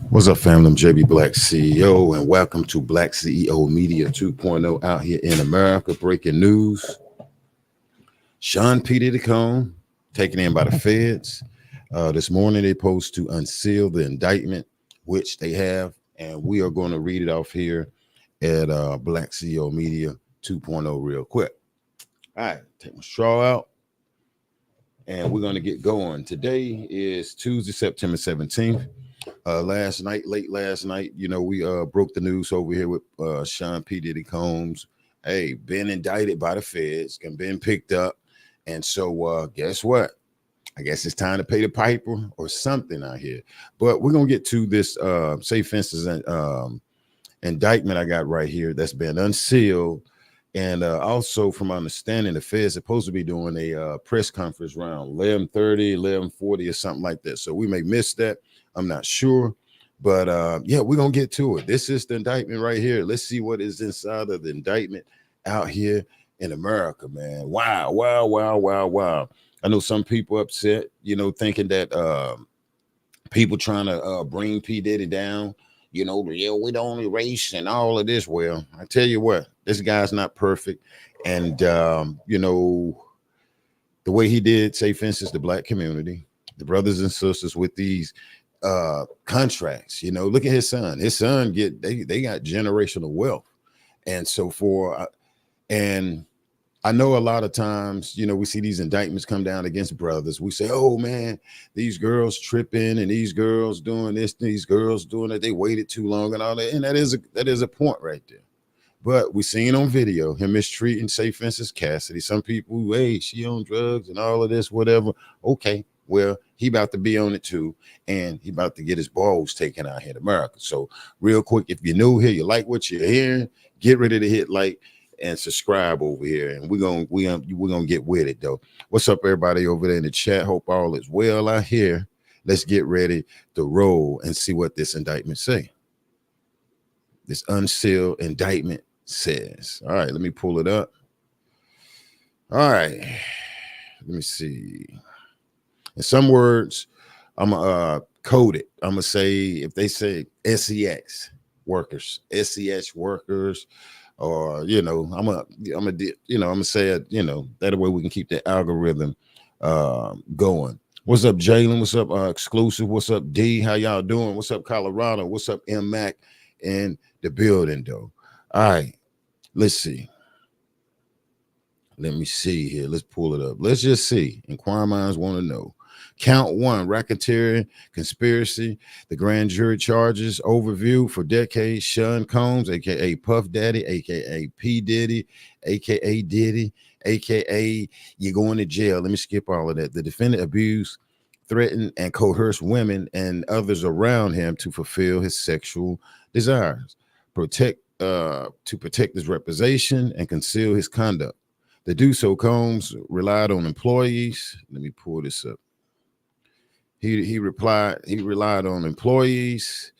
What's up, family? I'm JB Black CEO, and welcome to Black CEO Media 2.0 out here in America. Breaking news: Sean P. Diddy taken in by the feds. This morning, they post to unseal the indictment, which they have, and we are going to read it off here at Black CEO Media 2.0 real quick. All right, take my straw out, and we're going to get going. Today is Tuesday, September 17th. Late last night, we broke the news over here with Sean P. Diddy Combs. Hey, been indicted by the feds and been picked up. And so guess what? I guess it's time to pay the piper or something out here. But we're going to get to this safe fences and indictment I got right here that's been unsealed. And also, from my understanding, the feds are supposed to be doing a press conference around 11:30, 11:40 or something like that. So we may miss that. I'm not sure. But yeah, we're going to get to it. This is the indictment right here. Let's see what is inside of the indictment out here in America, man. Wow, wow, wow, wow, wow. I know some people upset, thinking that people trying to bring P. Diddy down, we don't erase and all of this. Well, I tell you what, this guy's not perfect. And, the way he did, say, for instance, the black community, the brothers and sisters with these contracts, look at his son. His son they got generational wealth. And so and I know a lot of times, we see these indictments come down against brothers. We say, oh man, these girls tripping and these girls doing this, these girls doing that. They waited too long and all that. And that is a point right there. But we seen on video him mistreating, say, for instance, Cassidy. Some people, hey, she on drugs and all of this, whatever. Okay, well, he about to be on it too. And he about to get his balls taken out here in America. So real quick, if you're new here, you like what you're hearing, get ready to hit like and subscribe over here, and we're gonna get with it though. What's up, everybody over there in the chat? Hope all is well out here. Let's get ready to roll and see what this indictment say. This unsealed indictment says. All right, let me pull it up. All right, let me see. In some words, I'm gonna code it. I'm gonna say, if they say SEX workers, or I'm gonna say it, that way we can keep the algorithm going. What's up, Jalen? What's up, Exclusive? What's up, D? How y'all doing? What's up, Colorado? What's up, M Mac in the building though? All right, let's see. Let me see here. Let's pull it up. Let's just see. Inquiring minds want to know. Count 1, racketeering, conspiracy, the grand jury charges, overview for decades, Sean Combs, a.k.a. Puff Daddy, a.k.a. P. Diddy, a.k.a. Diddy, a.k.a. you're going to jail. Let me skip all of that. The defendant abused, threatened, and coerced women and others around him to fulfill his sexual desires, to protect his reputation and conceal his conduct. To do so, Combs relied on employees. Let me pull this up. He relied on employees,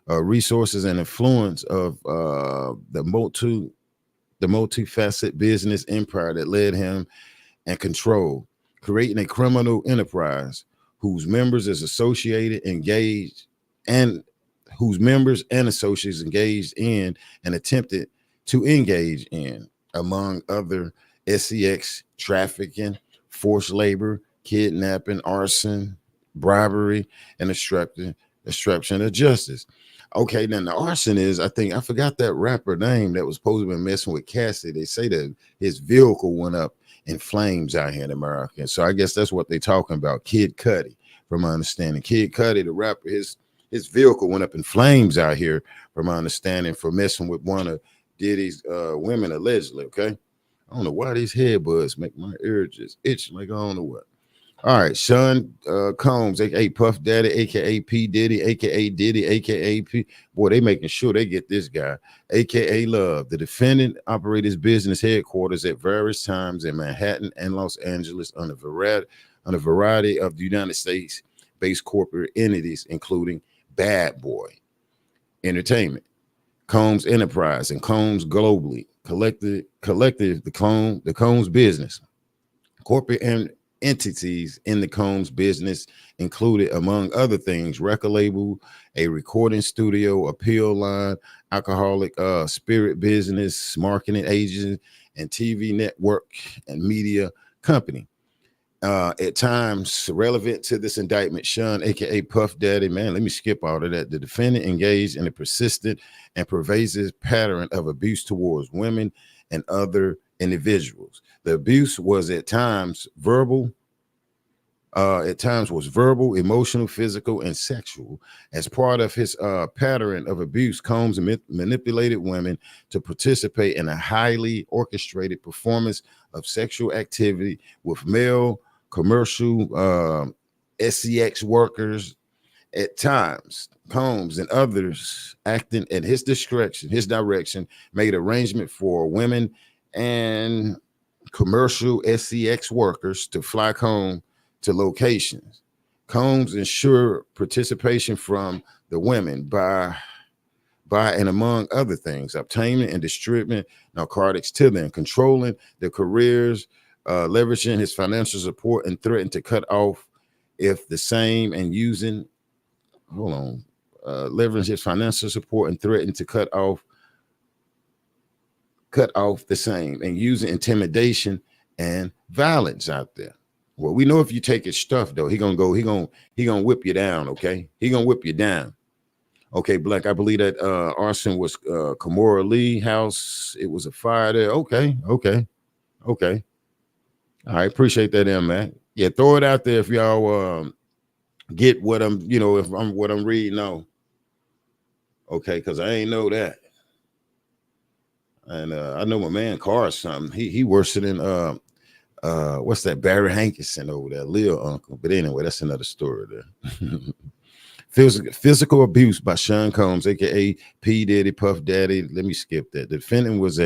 resources, and influence of the multifaceted business empire that led him and controlled, creating a criminal enterprise whose members and associates engaged in and attempted to engage in, among other SEX, trafficking, forced labor, kidnapping, arson, bribery, and obstruction of justice. Okay, then the arson is, I forgot that rapper name that was supposed to be messing with Cassie. They say that his vehicle went up in flames out here in America. And so I guess that's what they're talking about. Kid Cudi, from my understanding. Kid Cudi, the rapper, his vehicle went up in flames out here, from my understanding, for messing with one of Diddy's women, allegedly. Okay, I don't know why these headbuds make my ear just itch like I don't know what. All right, Sean Combs, aka Puff Daddy, aka P. Diddy, aka Diddy, aka P. Boy, they making sure they get this guy, aka Love. The defendant operated his business headquarters at various times in Manhattan and Los Angeles on a variety of the United States-based corporate entities, including Bad Boy Entertainment, Combs Enterprise, and Combs Globally, collective the Combs Business Corporate and entities in the Combs business included, among other things, record label, a recording studio, a pill line, alcoholic spirit business, marketing agent, and TV network and media company. At times relevant to this indictment, Sean, aka Puff Daddy, man, let me skip all of that. The defendant engaged in a persistent and pervasive pattern of abuse towards women and other individuals. The abuse was at times verbal, emotional, physical, and sexual. As part of his pattern of abuse, Combs manipulated women to participate in a highly orchestrated performance of sexual activity with male commercial SEX workers. At times, Combs and others acting at his direction, made arrangement for women and commercial SEX workers to fly home to locations. Combs ensured participation from the women by and among other things, obtaining and distributing narcotics to them, controlling their careers, leveraging his financial support, and threatened to cut off if the same and using, leverage his financial support and threatened to cut off the same and using intimidation and violence out there. Well, we know if you take his stuff though, he gonna whip you down. Okay, he gonna whip you down. Okay, Black, I believe that arson was Kamora Lee house. It was a fire there. Okay. All right, appreciate that, man. Yeah, throw it out there if y'all get what I'm, if I'm what I'm reading on. Okay, because I ain't know that. And I know my man Carr or something. He worse than what's that, Barry Hankinson over there, Lil Uncle. But anyway, that's another story there. Physical abuse by Sean Combs, aka P. Diddy, Puff Daddy. Let me skip that. The defendant was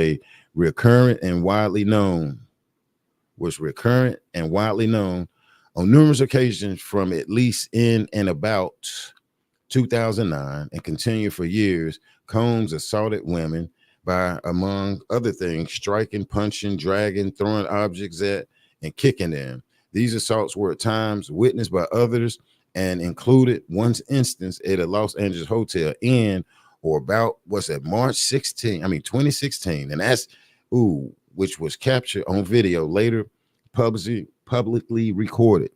recurrent and widely known on numerous occasions from at least in and about 2009 and continued for years. Combs assaulted women by, among other things, striking, punching, dragging, throwing objects at, and kicking them. These assaults were at times witnessed by others and included one instance at a Los Angeles hotel in or about, March 2016. And that's, which was captured on video later publicly reported,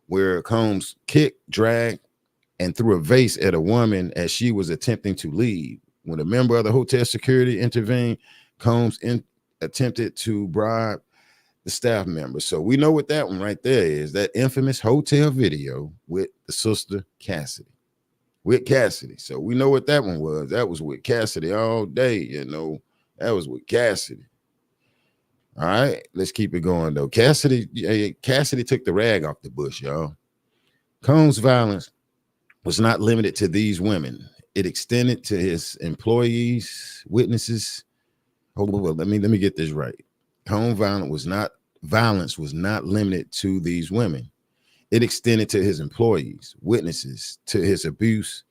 where Combs kicked, dragged, and threw a vase at a woman as she was attempting to leave. When a member of the hotel security intervened, Combs attempted to bribe the staff member. So we know what that one right there is, that infamous hotel video with the sister Cassie. So we know what that one was. That was with Cassidy all day, That was with Cassidy. All right, let's keep it going though. Cassidy took the rag off the bush, y'all. Combs' violence was not limited to these women. It extended to his employees, witnesses. Hold on, let me get this right. Combs' violence was not limited to these women. It extended to his employees, witnesses, to his abuse.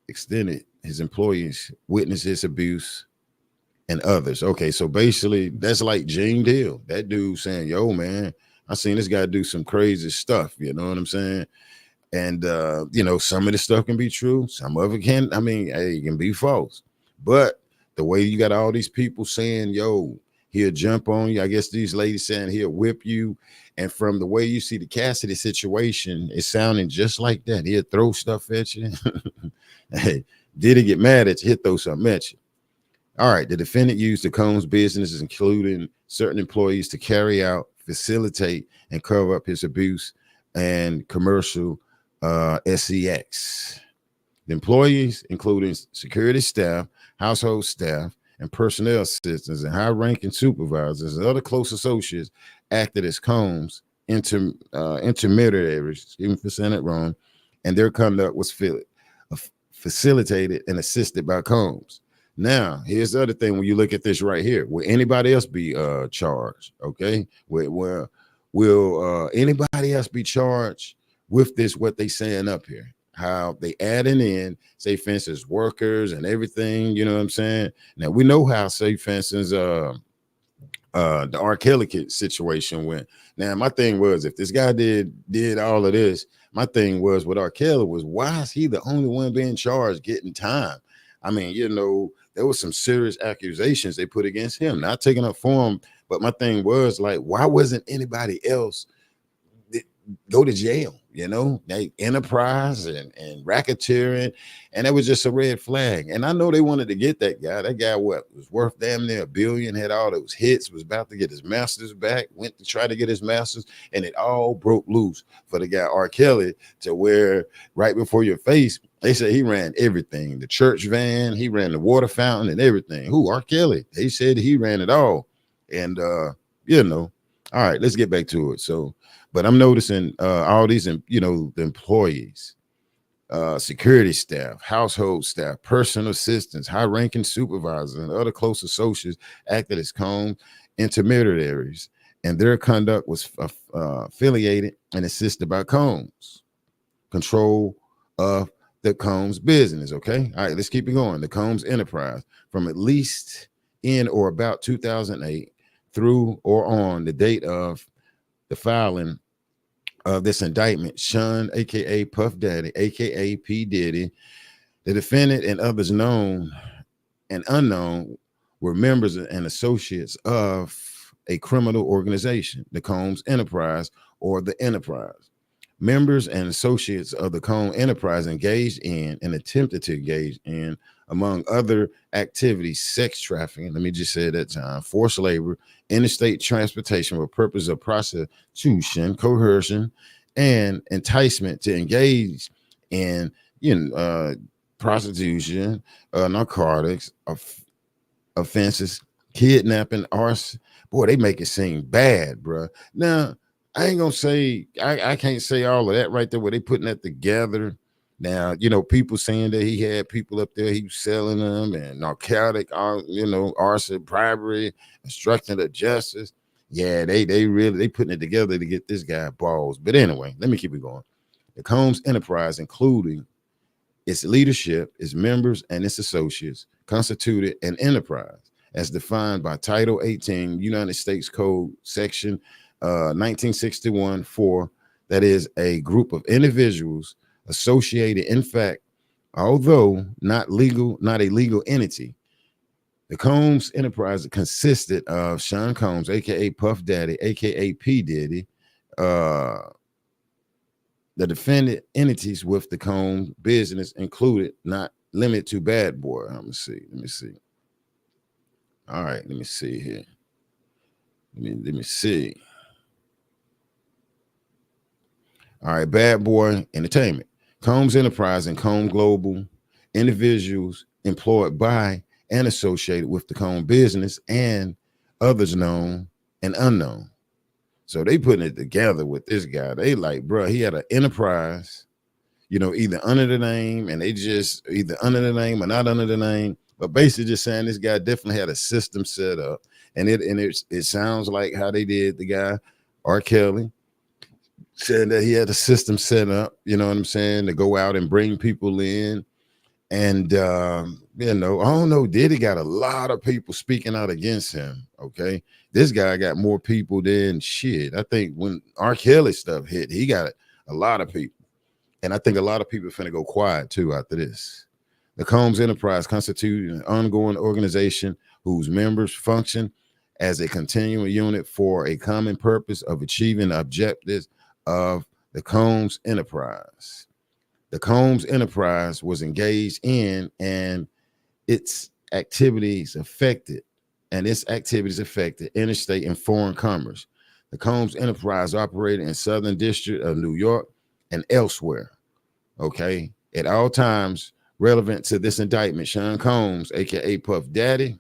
Extended his employees, witnesses, abuse, and others. Okay, so basically that's like Gene Deal. That dude saying, yo, man, I seen this guy do some crazy stuff. You know what I'm saying? And, some of the stuff can be true. Some of it can, it can be false. But the way you got all these people saying, yo, he'll jump on you. I guess these ladies saying he'll whip you. And from the way you see the Cassidy situation, it's sounding just like that. He'll throw stuff at you. Hey, did he get mad at you? He'll throw something at you. All right. The defendant used the Combs businesses, including certain employees, to carry out, facilitate, and cover up his abuse and commercial SEX. The employees, including security staff, household staff, and personnel assistants, and high-ranking supervisors and other close associates, acted as Combs intermediaries, even if I said it wrong, and their conduct was facilitated and assisted by Combs. Now, here's the other thing. When you look at this right here, will anybody else be charged? Okay, will anybody else be charged with this? What they saying up here? How they adding in, say, fences workers and everything. You know what I'm saying? Now we know how, say, fences the R. Kelly situation went. Now, my thing was, if this guy did all of this, my thing was with R. Kelly was, why is he the only one being charged getting time? I mean, there was some serious accusations they put against him, not taking up for him. But my thing was like, why wasn't anybody else go to jail? They enterprise and racketeering, and it was just a red flag. And I know they wanted to get that guy. That guy, was worth damn near $1 billion, had all those hits, was about to get his masters back, went to try to get his masters, and it all broke loose for the guy R. Kelly, to where right before your face, they said he ran everything, the church van, he ran the water fountain and everything. Who? R. Kelly. They said he ran it all. And all right, let's get back to it. So, but I'm noticing all these, the employees, security staff, household staff, personal assistants, high-ranking supervisors, and other close associates acted as Combs intermediaries, and their conduct was affiliated and assisted by Combs. Control of the Combs business. Okay, all right, let's keep it going. The Combs enterprise, from at least in or about 2008 through or on the date of the filing of this indictment, Sean, aka Puff Daddy, aka P. Diddy, the defendant, and others known and unknown were members and associates of a criminal organization, the Combs Enterprise, or the Enterprise. Members and associates of the Combs Enterprise engaged in and attempted to engage in, among other activities, sex trafficking, let me just say it that time, forced labor, interstate transportation for purpose of prostitution, coercion, and enticement to engage in prostitution, narcotics, offenses, kidnapping, arson. Boy, they make it seem bad, bro. Now, I ain't gonna say I can't say all of that right there where they putting that together. Now, people saying that he had people up there, he was selling them, and narcotic, arson, bribery, obstruction of justice. Yeah, they putting it together to get this guy balls. But anyway, let me keep it going. The Combs Enterprise, including its leadership, its members, and its associates, constituted an enterprise as defined by Title 18 United States Code, Section 1961-4, that is a group of individuals associated, in fact, although not a legal entity. The Combs Enterprise consisted of Sean Combs, aka Puff Daddy, aka P. Diddy, the defendant entities with the Combs business included, not limited to Bad Boy. Let me see. All right, let me see here. Let me see. All right, Bad Boy Entertainment, Combs Enterprise, and Combs Global, individuals employed by and associated with the Combs business, and others known and unknown. So they putting it together with this guy. They like, bro, he had an enterprise, either under the name, and they just either under the name or not under the name, but basically just saying this guy definitely had a system set up. And it sounds like how they did the guy, R. Kelly, saying that he had a system set up, you know what I'm saying, to go out and bring people in. And, I don't know, Diddy got a lot of people speaking out against him, okay? This guy got more people than shit. I think when R. Kelly stuff hit, he got a lot of people. And I think a lot of people are finna go quiet, too, after this. The Combs Enterprise constitutes an ongoing organization whose members function as a continuing unit for a common purpose of achieving the objectives of the Combs Enterprise. The Combs Enterprise was engaged in and its activities affected interstate and foreign commerce. The Combs Enterprise operated in Southern District of New York and elsewhere. Okay, at all times relevant to this indictment, Sean Combs, aka Puff Daddy,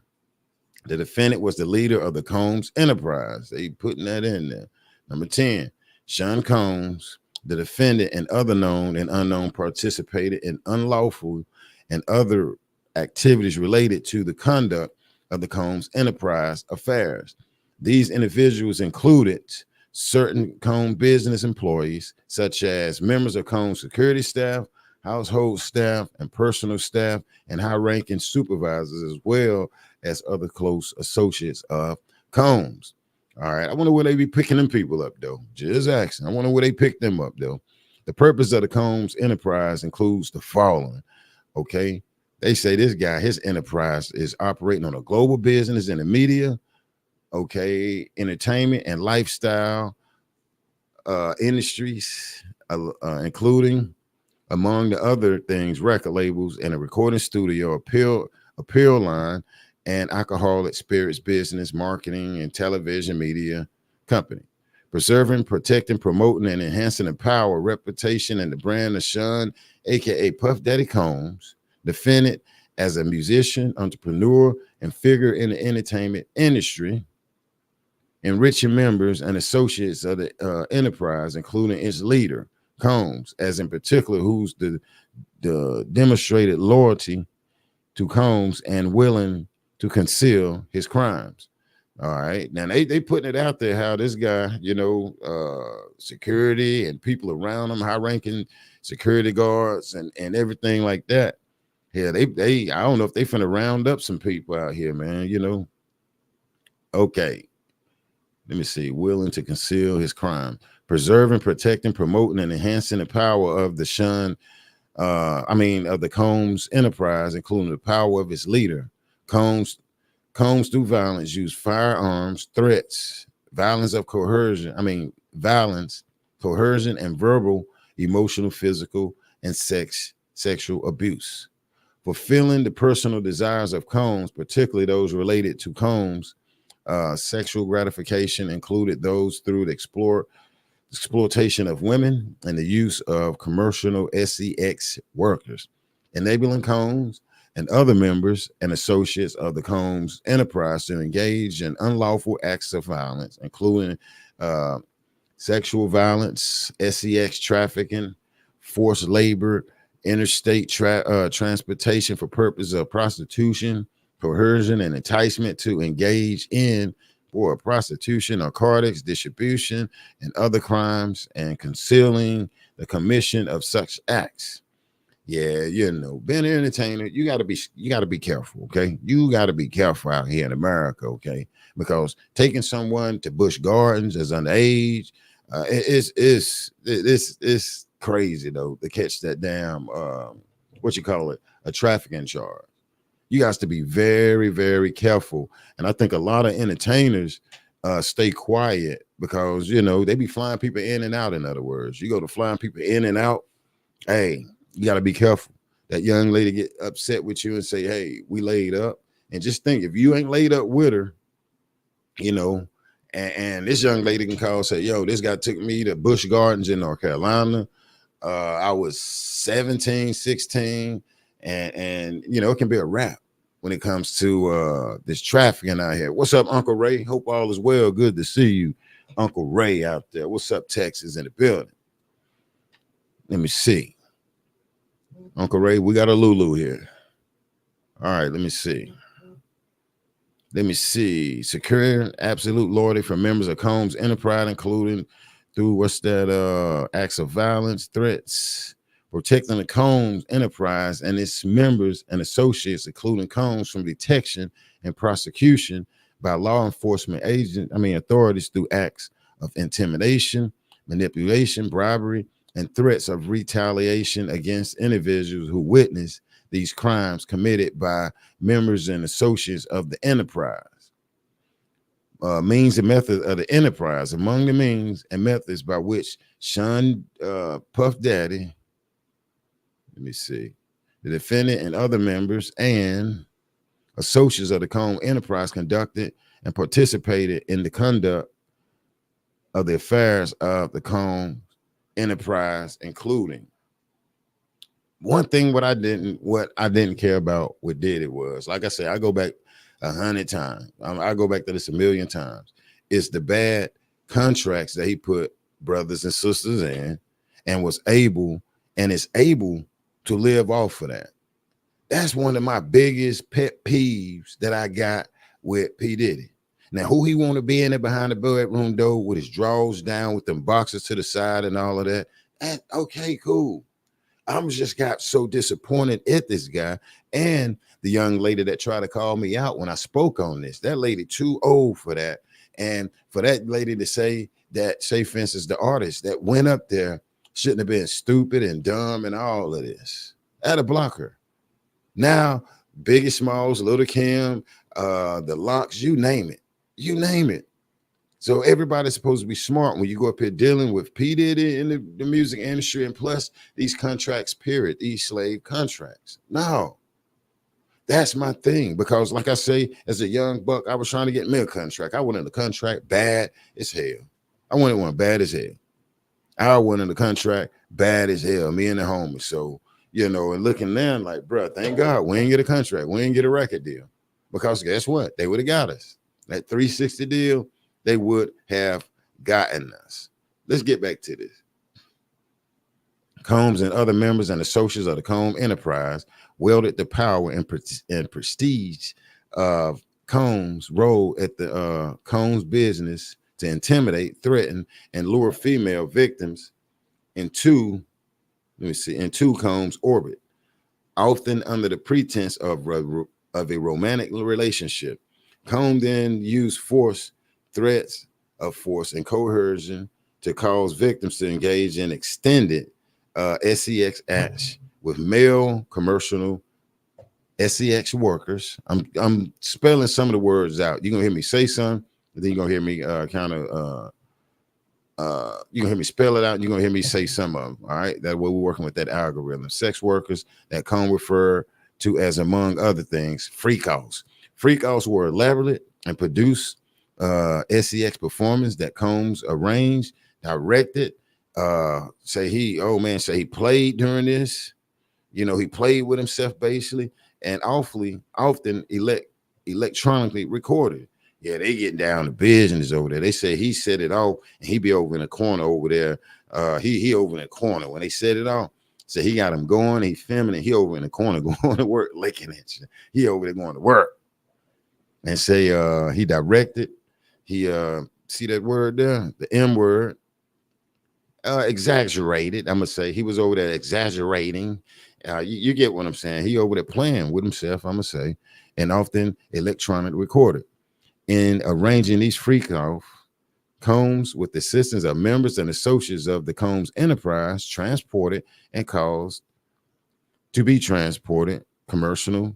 the defendant, was the leader of the Combs Enterprise. They putting that in there. Number 10, Sean Combs, the defendant, and other known and unknown participated in unlawful and other activities related to the conduct of the Combs Enterprise affairs. These individuals included certain Combs business employees, such as members of Combs security staff, household staff, and personal staff, and high-ranking supervisors, as well as other close associates of Combs. All right. I wonder where they be picking them people up, though. Just asking. I wonder where they pick them up, though. The purpose of the Combs enterprise includes the following. Okay. They say this guy, his enterprise is operating on a global business in the media, okay, entertainment and lifestyle industries, including, among the other things, record labels and a recording studio, appeal line, and alcoholic spirits business, marketing, and television media company. Preserving, protecting, promoting, and enhancing the power, reputation, and the brand of Sean, aka Puff Daddy Combs, defended as a musician, entrepreneur, and figure in the entertainment industry, enriching members and associates of the enterprise, including its leader, Combs, as in particular, who's the demonstrated loyalty to Combs and willing to conceal his crimes. All right. Now they putting it out there how this guy, security and people around him, high ranking security guards and everything like that. Yeah, they I don't know if they finna round up some people out here, man. Okay. Let me see. Willing to conceal his crime, preserving, protecting, promoting, and enhancing the power of the of the Combs enterprise, including the power of its leader. Combs through violence use firearms, threats, violence, coercion, and verbal, emotional, physical, and sexual abuse. Fulfilling the personal desires of Combs, particularly those related to Combs' sexual gratification, included those through the exploitation of women and the use of commercial sex workers, enabling Combs and other members and associates of the Combs enterprise to engage in unlawful acts of violence, including sexual violence, sex trafficking, forced labor, interstate transportation for purpose of prostitution, coercion, and enticement to engage in or prostitution, narcotics, distribution, and other crimes, and concealing the commission of such acts. Yeah, being an entertainer, you gotta be careful, okay? You gotta be careful out here in America, okay? Because taking someone to Busch Gardens as underage, it's crazy though to catch that damn a trafficking charge. You guys to be very, very careful. And I think a lot of entertainers stay quiet because, they be flying people in and out. In other words, you go to flying people in and out. Hey, you got to be careful. That young lady get upset with you and say, hey, we laid up. And just think, if you ain't laid up with her, and this young lady can call and say, yo, this guy took me to Busch Gardens in North Carolina. I was 17, 16. And it can be a wrap when it comes to this trafficking out here. What's up, Uncle Ray? Hope all is well. Good to see you, Uncle Ray out there. What's up, Texas, in the building? Let me see. Uncle Ray, we got a Lulu here. All right, let me see. Secure absolute loyalty from members of Combs Enterprise, including through acts of violence, threats, protecting the Combs Enterprise and its members and associates, including Combs, from detection and prosecution by law enforcement authorities through acts of intimidation, manipulation, bribery, and threats of retaliation against individuals who witness these crimes committed by members and associates of the enterprise. Means and methods of the enterprise. Among the means and methods by which Sean Puff Daddy, the defendant and other members and associates of the Combs enterprise conducted and participated in the conduct of the affairs of the Combs enterprise, including one thing. What I didn't care about with Diddy was, like I said, I go back 100 times. I go back to this 1,000,000 times. It's the bad contracts that he put brothers and sisters in, and is able to live off of that. That's one of my biggest pet peeves that I got with P. Diddy. Now, who he want to be in there behind the bedroom door with his drawers down, with them boxes to the side and all of that? Okay, cool. I'm just got so disappointed at this guy. And the young lady that tried to call me out when I spoke on this. That lady too old for that. And for that lady to say that, say for instance, the artist that went up there shouldn't have been stupid and dumb and all of this. I had to block her. Now, Biggie Smalls, Little Kim, the Locks, you name it. You name it. So everybody's supposed to be smart when you go up here dealing with P. Diddy in the music industry, and plus these contracts, period, these slave contracts. No, that's my thing. Because like I say, as a young buck, I was trying to get me a contract. I went in the contract bad as hell. I wanted one bad as hell. I went in the contract bad as hell, me and the homies. So, you know, and looking now like, bro, thank God we ain't get a contract. We ain't get a record deal. Because guess what? They would have got us. That 360 deal, they would have gotten us. Let's get back to this. Combs and other members and associates of the Combs enterprise wielded the power and prestige of Combs' role at the Combs business to intimidate, threaten, and lure female victims into Combs' orbit, often under the pretense of a romantic relationship. Combs then used force, threats of force, and coercion to cause victims to engage in extended sex acts with male commercial sex workers. I'm spelling some of the words out. You're gonna hear me say some, and then you're gonna hear me you're gonna hear me spell it out, and you're gonna hear me say some of them. All right, that way we're working with that algorithm. Sex workers that Combs refer to as, among other things, freak offs. Freak offs were elaborate and produced sex performance that Combs arranged, directed. Say he played during this. You know, he played with himself basically, and often electronically recorded. Yeah, they get down to business over there. They say he set it off, and he be over in the corner over there. He over in the corner when they set it off. So he got him going. He filming it. He over in the corner going to work, licking at you. He over there going to work. And say he directed. He see that word there, the M word. Exaggerated. I'm gonna say he was over there exaggerating. You get what I'm saying. He over there playing with himself. I'm gonna say, and often electronic recorded. In arranging these freak off, Combs, with the assistance of members and associates of the Combs enterprise, transported and caused to be transported commercial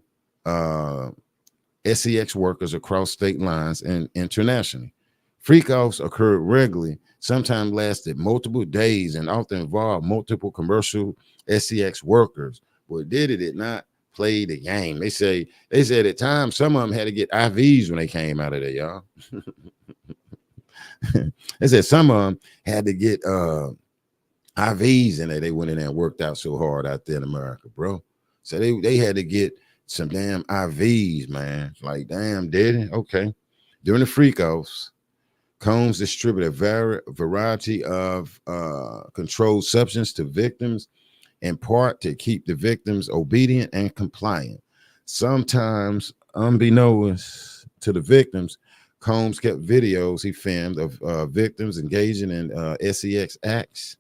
sex workers across state lines and internationally. Freak offs occurred regularly, sometimes lasted multiple days, and often involved multiple commercial sex workers. But Diddy did not play the game. They said at times some of them had to get IVs when they came out of there, y'all. They said some of them had to get IVs in there. They went in there and worked out so hard out there in America, bro. So they had to get some damn IVs, man. Like, damn, Diddy. Okay. During the freak offs, Combs distributed a variety of controlled substance to victims, in part to keep the victims obedient and compliant. Sometimes, unbeknownst to the victims, Combs kept videos he filmed of victims engaging in sex acts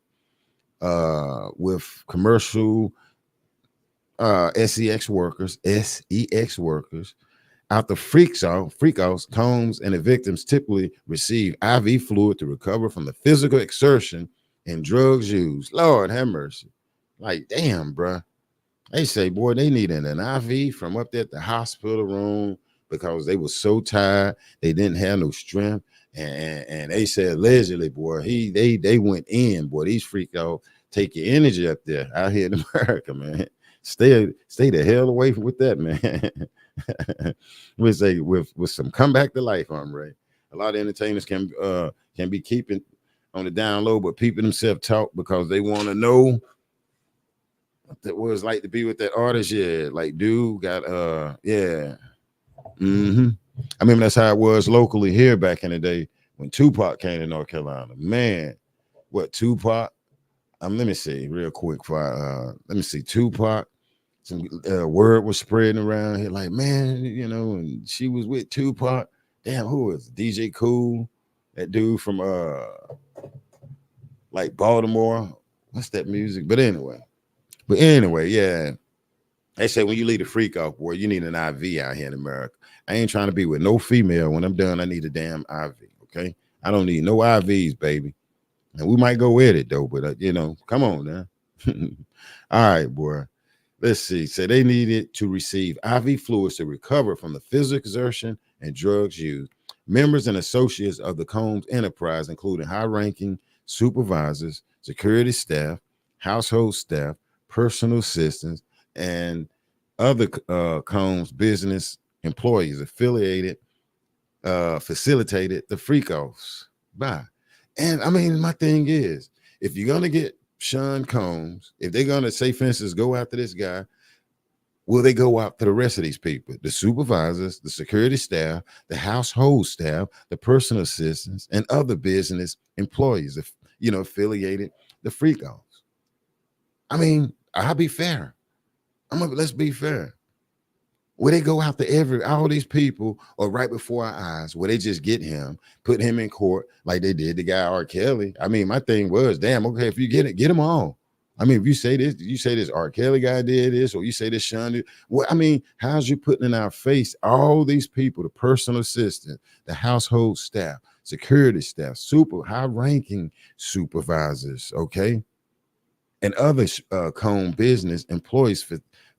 with commercial sex workers. After freak offs, Combs and the victims typically receive IV fluid to recover from the physical exertion and drugs used. Lord have mercy. Like, damn, bro. They say, boy, they needed an IV from up there at the hospital room because they were so tired. They didn't have no strength. And they said, allegedly, boy, they went in, boy. These freak offs take your energy up there out here in America, man. Stay the hell away with that, man. with some come back to life, Ray. A lot of entertainers can be keeping on the down low, but people themselves talk because they want to know what it's like to be with that artist. Yeah, like dude got yeah. I remember that's how it was locally here back in the day when Tupac came to North Carolina. Man, what Tupac? Let me see real quick. Let me see Tupac. Some word was spreading around here, like, man, you know, and she was with Tupac. Damn, who was DJ Cool? That dude from like Baltimore. What's that music? But anyway, yeah. They say when you leave a freak off, boy, you need an IV out here in America. I ain't trying to be with no female. When I'm done, I need a damn IV. Okay, I don't need no IVs, baby. And we might go with it though, but come on now. All right, boy. Let's see. So they needed to receive IV fluids to recover from the physical exertion and drugs used. Members and associates of the Combs enterprise, including high-ranking supervisors, security staff, household staff, personal assistants, and other Combs business employees affiliated, facilitated the freak-offs. Bye. And I mean, my thing is, if you're gonna get Sean Combs, if they're gonna say, for instance, go after this guy, will they go after the rest of these people? The supervisors, the security staff, the household staff, the personal assistants, and other business employees, affiliated the freak offs. I mean, I'll be fair. Let's be fair. Where they go after all these people, or right before our eyes, where they just get him, put him in court like they did the guy R. Kelly. I mean, my thing was, damn, okay, if you get it, get them all. I mean, if you say this R. Kelly guy did this, or you say this Sean did, well, I mean, how's you putting in our face all these people, the personal assistant, the household staff, security staff, super high-ranking supervisors, okay, and other Cone business employees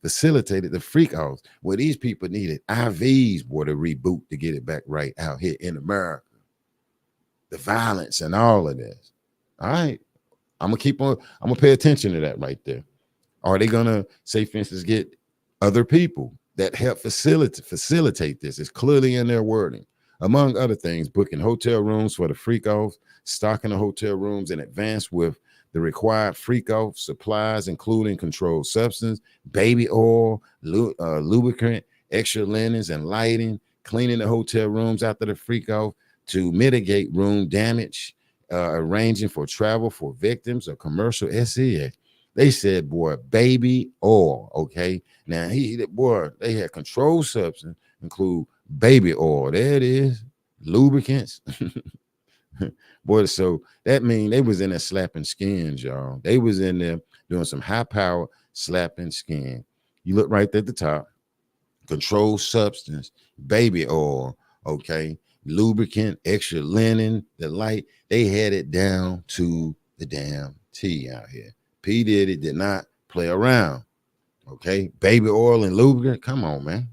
facilitated the freak offs where these people needed IVs, boy, to reboot to get it back right out here in America. The violence and all of this. All right. I'm gonna pay attention to that right there. Are they gonna say, for instance, get other people that help facilitate this? It's clearly in their wording. Among other things, booking hotel rooms for the freak offs, stocking the hotel rooms in advance with the required freak off supplies, including controlled substance, baby oil, lubricant, extra linens, and lighting, cleaning the hotel rooms after the freak off to mitigate room damage, arranging for travel for victims of commercial SEA. They said, boy, baby oil. Okay. Now they had controlled substance, include baby oil. There it is. Lubricants. Boy, so that means they was in there slapping skins, y'all. They was in there doing some high power slapping skin. You look right at the top. Controlled substance, baby oil, okay, lubricant, extra linen, the light. They had it down to the damn T out here. P. Diddy did not play around. Okay, baby oil and lubricant. Come on, man.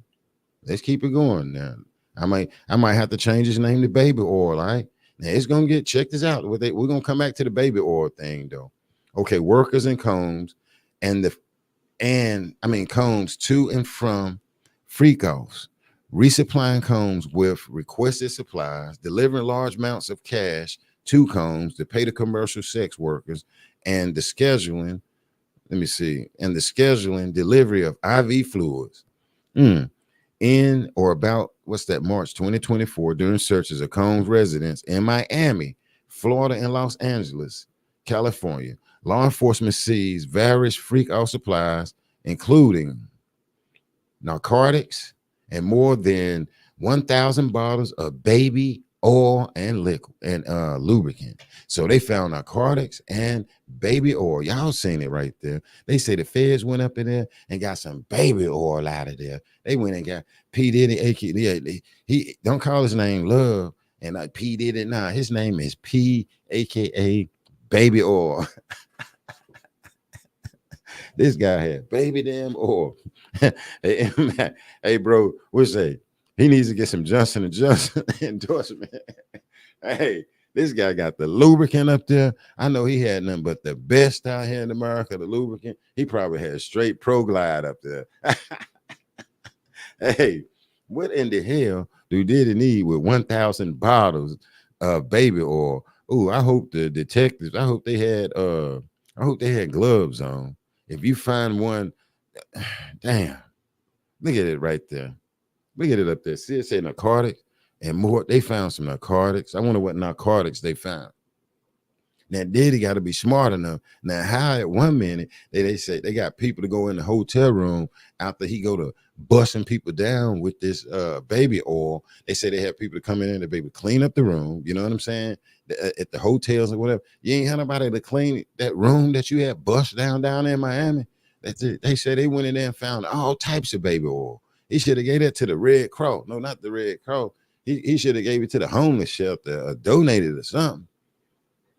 Let's keep it going now. I might have to change his name to Baby Oil. All right. Now it's gonna get, check this out. We're gonna come back to the baby oil thing though. Okay, workers and Combs Combs to and from freak offs, resupplying Combs with requested supplies, delivering large amounts of cash to Combs to pay the commercial sex workers, and the scheduling. Let me see, and the scheduling delivery of IV fluids. In or about March 2024, during searches of Combs residents in Miami, Florida, and Los Angeles, California, law enforcement seized various freak off supplies, including narcotics and more than 1,000 bottles of baby oil and liquid and lubricant. So they found narcotics and baby oil. Y'all seen it right there. They say the feds went up in there and got some baby oil out of there. They went and got P. Diddy, aka he don't call his name Love, and like P. Diddy. Nah, his name is P, aka Baby Oil. This guy had baby damn oil. Hey, bro, what's that? He needs to get some Johnson & Johnson endorsement. Hey, this guy got the lubricant up there. I know he had nothing but the best out here in America, the lubricant. He probably had straight Pro Glide up there. Hey, what in the hell do Diddy need with 1,000 bottles of baby oil? Oh, I hope the detectives, I hope they had gloves on. If you find one, damn, look at it right there. Look at it up there. See, it say narcotics and more. They found some narcotics. I wonder what narcotics they found. Now, Diddy got to be smart enough. Now, how at 1 minute they say they got people to go in the hotel room after he go to busting people down with this baby oil. They say they have people to come in and baby clean up the room. You know what I'm saying? At the hotels or whatever. You ain't had nobody to clean that room that you had bust down in Miami. That's it. They said they went in there and found all types of baby oil. He should have gave that to the Red Cross. No, not the Red Cross. He should have gave it to the homeless shelter or donated or something.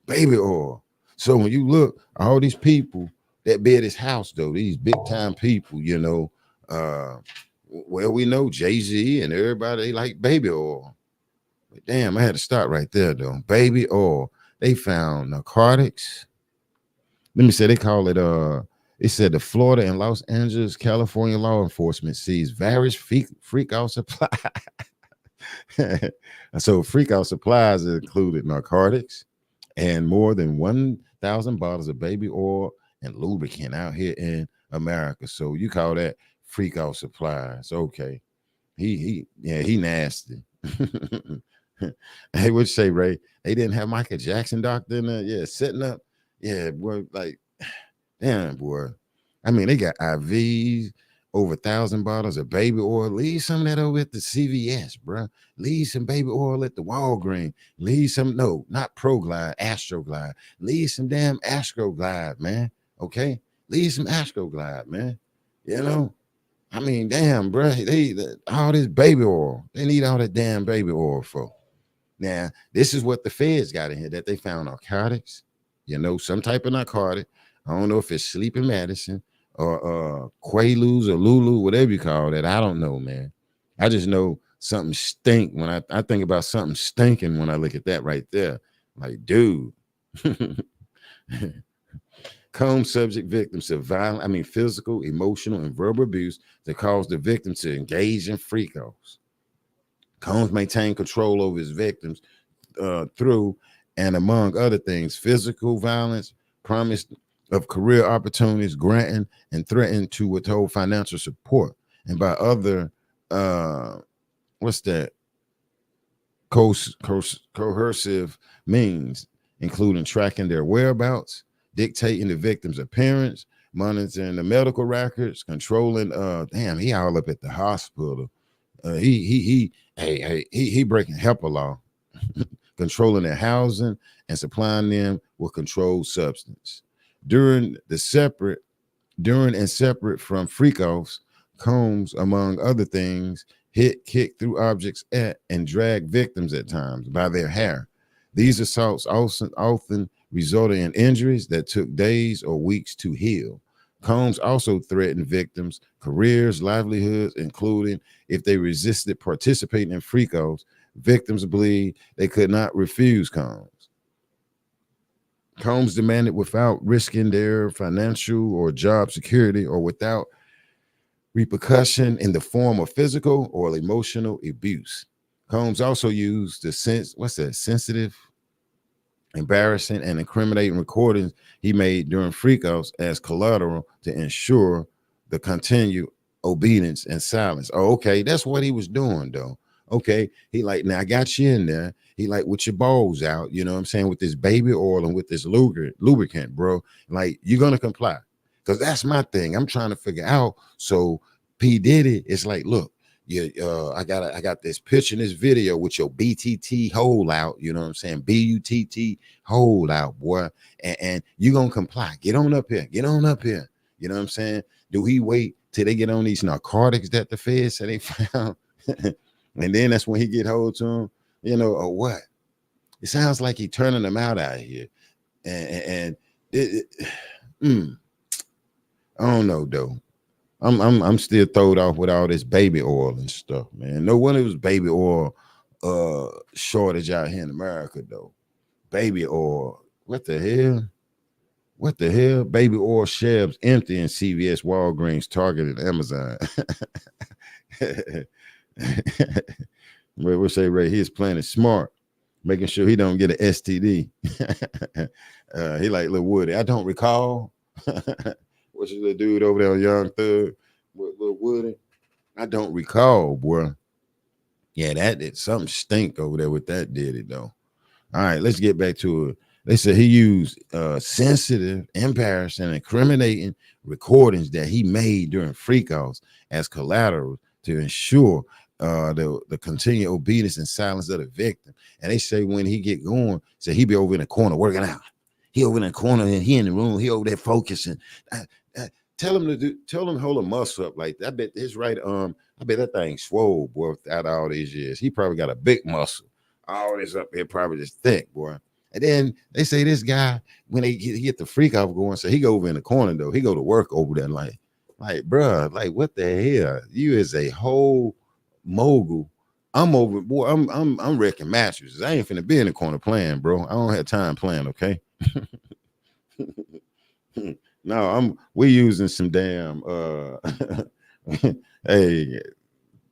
Baby oil. So when you look, all these people that be at his house, though, these big time people, you know, well, we know Jay-Z and everybody, they like baby oil. But damn, I had to stop right there, though. Baby oil. They found narcotics. Let me say they call it it said the Florida and Los Angeles, California law enforcement sees various freak out supplies. So freak out supplies included narcotics and more than 1,000 bottles of baby oil and lubricant out here in America. So you call that freak out supplies. Okay. He nasty. Hey, what'd you say, Ray? They didn't have Michael Jackson doctor in there. Yeah, setting up. Yeah, boy, like, damn, boy. I mean, they got IVs, over 1,000 bottles of baby oil. Leave some of that over at the CVS, bro. Leave some baby oil at the Walgreens. Leave some, no, not Proglide, Astroglide. Leave some damn Astroglide, man. Okay? Leave some Astroglide, man. You know? I mean, damn, bro. All this baby oil. They need all that damn baby oil for. Now, this is what the feds got in here, that they found narcotics, you know, some type of narcotic. I don't know if it's sleeping medicine or Quaaludes or Lulu, whatever you call that. I don't know, man. I just know something stink when I think about something stinking when I look at that right there. Like, dude. Combs subject victims to violent, physical, emotional, and verbal abuse that caused the victim to engage in freak-offs. Combs maintained control over his victims through, and among other things, physical violence, promise of career opportunities, granting and threatening to withhold financial support, and by other, coercive means, including tracking their whereabouts, dictating the victim's appearance, monitoring the medical records, controlling. Damn, he all up at the hospital. He breaking HIPAA law, controlling their housing and supplying them with controlled substance. During and separate from freak-offs, Combs, among other things, kicked through objects at, and dragged victims at times by their hair. These assaults often resulted in injuries that took days or weeks to heal. Combs also threatened victims' careers, livelihoods, including if they resisted participating in freak-offs. Victims believed they could not refuse Combs. Combs demanded without risking their financial or job security or without repercussion in the form of physical or emotional abuse. Combs also used the sensitive, embarrassing, and incriminating recordings he made during freak-offs as collateral to ensure the continued obedience and silence. Oh, okay, that's what he was doing, though. Okay, he like, now I got you in there. He like, with your balls out, you know what I'm saying, with this baby oil and with this lubricant, bro. Like, you're gonna comply, because that's my thing. I'm trying to figure out. So P Diddy is like, look, I got this picture in this video with your BTT hole out, you know what I'm saying? BUTT hole out, boy. And you gonna comply. Get on up here. Get on up here. You know what I'm saying? Do he wait till they get on these narcotics that the feds said they found? And then that's when he get hold to them, you know, or what? It sounds like he turning them out here. And I don't know, though. I'm still throwed off with all this baby oil and stuff, man. No wonder it was baby oil shortage out here in America, though. Baby oil. What the hell? What the hell? Baby oil shelves empty in CVS, Walgreens, Target, and Amazon. We'll say Ray, he's playing it smart, making sure he don't get an STD. He like Lil Woody. I don't recall. What's the little dude over there on Young Thug? Lil Woody? I don't recall, boy. Yeah, that did something stink over there with that Diddy, though. All right, let's get back to it. They said he used sensitive, embarrassing, and incriminating recordings that he made during freak-offs as collateral to ensure the continued obedience and silence of the victim. And they say when he get going, say he be over in the corner working out. He over in the corner and he in the room. He over there focusing. Tell him to hold a muscle up like that. I bet his right arm, I bet that thing swole, boy, without all these years. He probably got a big muscle. All this up here probably just thick, boy. And then they say this guy, when he get the freak off going, so he go over in the corner though. He go to work over there like, bruh, like what the hell? You is a whole mogul. I'm over, boy. I'm wrecking mattresses. I ain't finna be in the corner playing, bro. I don't have time playing, okay? No, we using some damn hey,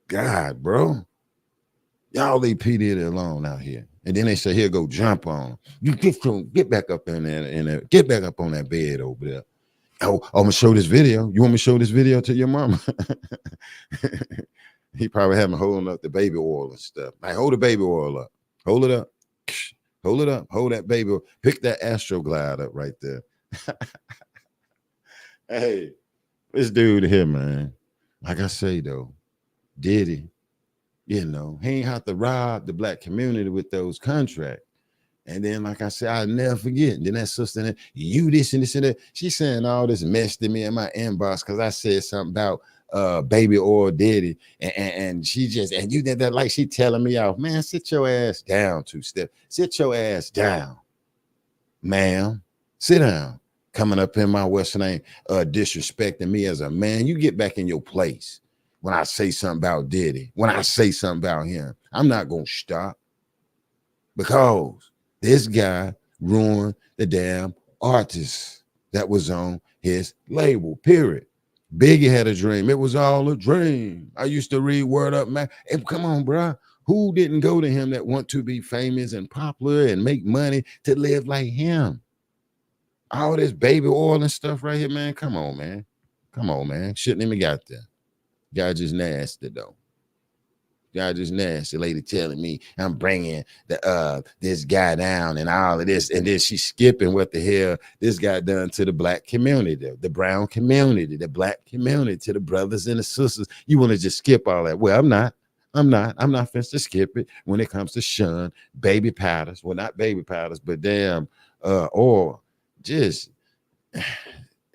God, bro. Y'all leave P. Diddy alone out here. And then they say, here, go jump on. You get back up in there and get back up on that bed over there. Oh, I'm gonna show this video. You want me to show this video to your mama? He probably having holding up the baby oil and stuff. Like, hold the baby oil up. Hold it up. Hold it up. Hold that baby oil. Pick that Astroglide up right there. Hey, this dude here, man. Like I say, though, Diddy, you know, he ain't have to rob the black community with those contracts. And then, like I said, I'll never forget. And then that sister, you this and this and that. She's saying all this mess to me in my inbox because I said something about baby oil Diddy. And she just, and you did that like she telling me off. Man, sit your ass down, two-step. Sit your ass down, ma'am. Sit down. Coming up in my what's name, disrespecting me as a man. You get back in your place. When I say something about Diddy, when I say something about him, I'm not going to stop because this guy ruined the damn artist that was on his label, period. Biggie had a dream. It was all a dream. I used to read Word Up, man. And come on, bro. Who didn't go to him that want to be famous and popular and make money to live like him? All this baby oil and stuff right here, man. Come on, man. Come on, man. Shouldn't even got there. Y'all just nasty, though. Y'all just nasty. Lady telling me I'm bringing this guy down and all of this, and then she's skipping what the hell this guy done to the black community, the brown community, the black community, to the brothers and the sisters. You want to just skip all that? Well, I'm not finna to skip it when it comes to Sean baby powders. Well, not baby powders, but damn or just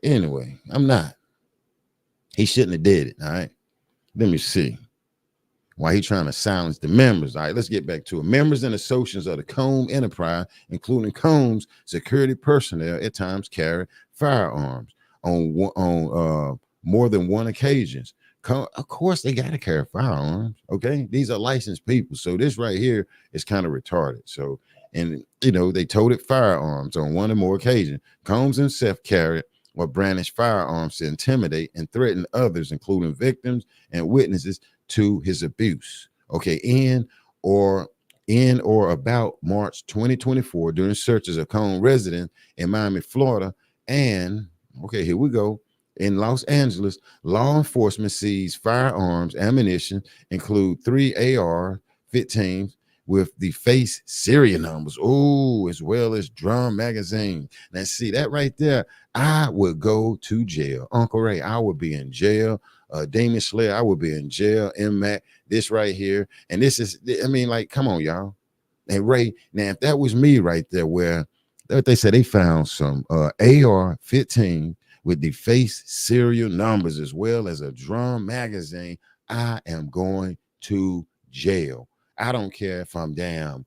anyway. I'm not. He shouldn't have did it. All right. Let me see. Why he trying to silence the members? All right, let's get back to it. Members and associates of the Combs enterprise, including Combs security personnel, at times carry firearms on more than one occasions. Of course, they got to carry firearms. Okay, these are licensed people. So this right here is kind of retarded. So, and you know, they toted firearms on one or more occasions. Combs himself carried or brandished firearms to intimidate and threaten others, including victims and witnesses to his abuse. Okay, in or about March 2024, during searches of Combs residence in Miami, Florida, and okay, here we go. In Los Angeles, law enforcement seized firearms, ammunition, include 3 AR-15s with the face serial numbers, as well as drum magazine. Now, see that right there, I would go to jail. Uncle Ray, I would be in jail. Damon Slayer, I would be in jail. M-Mac, this right here. And this is, I mean, like, come on, y'all. And Ray, now, if that was me right there, where they said they found some AR-15 with the face serial numbers as well as a drum magazine, I am going to jail. I don't care if I'm damn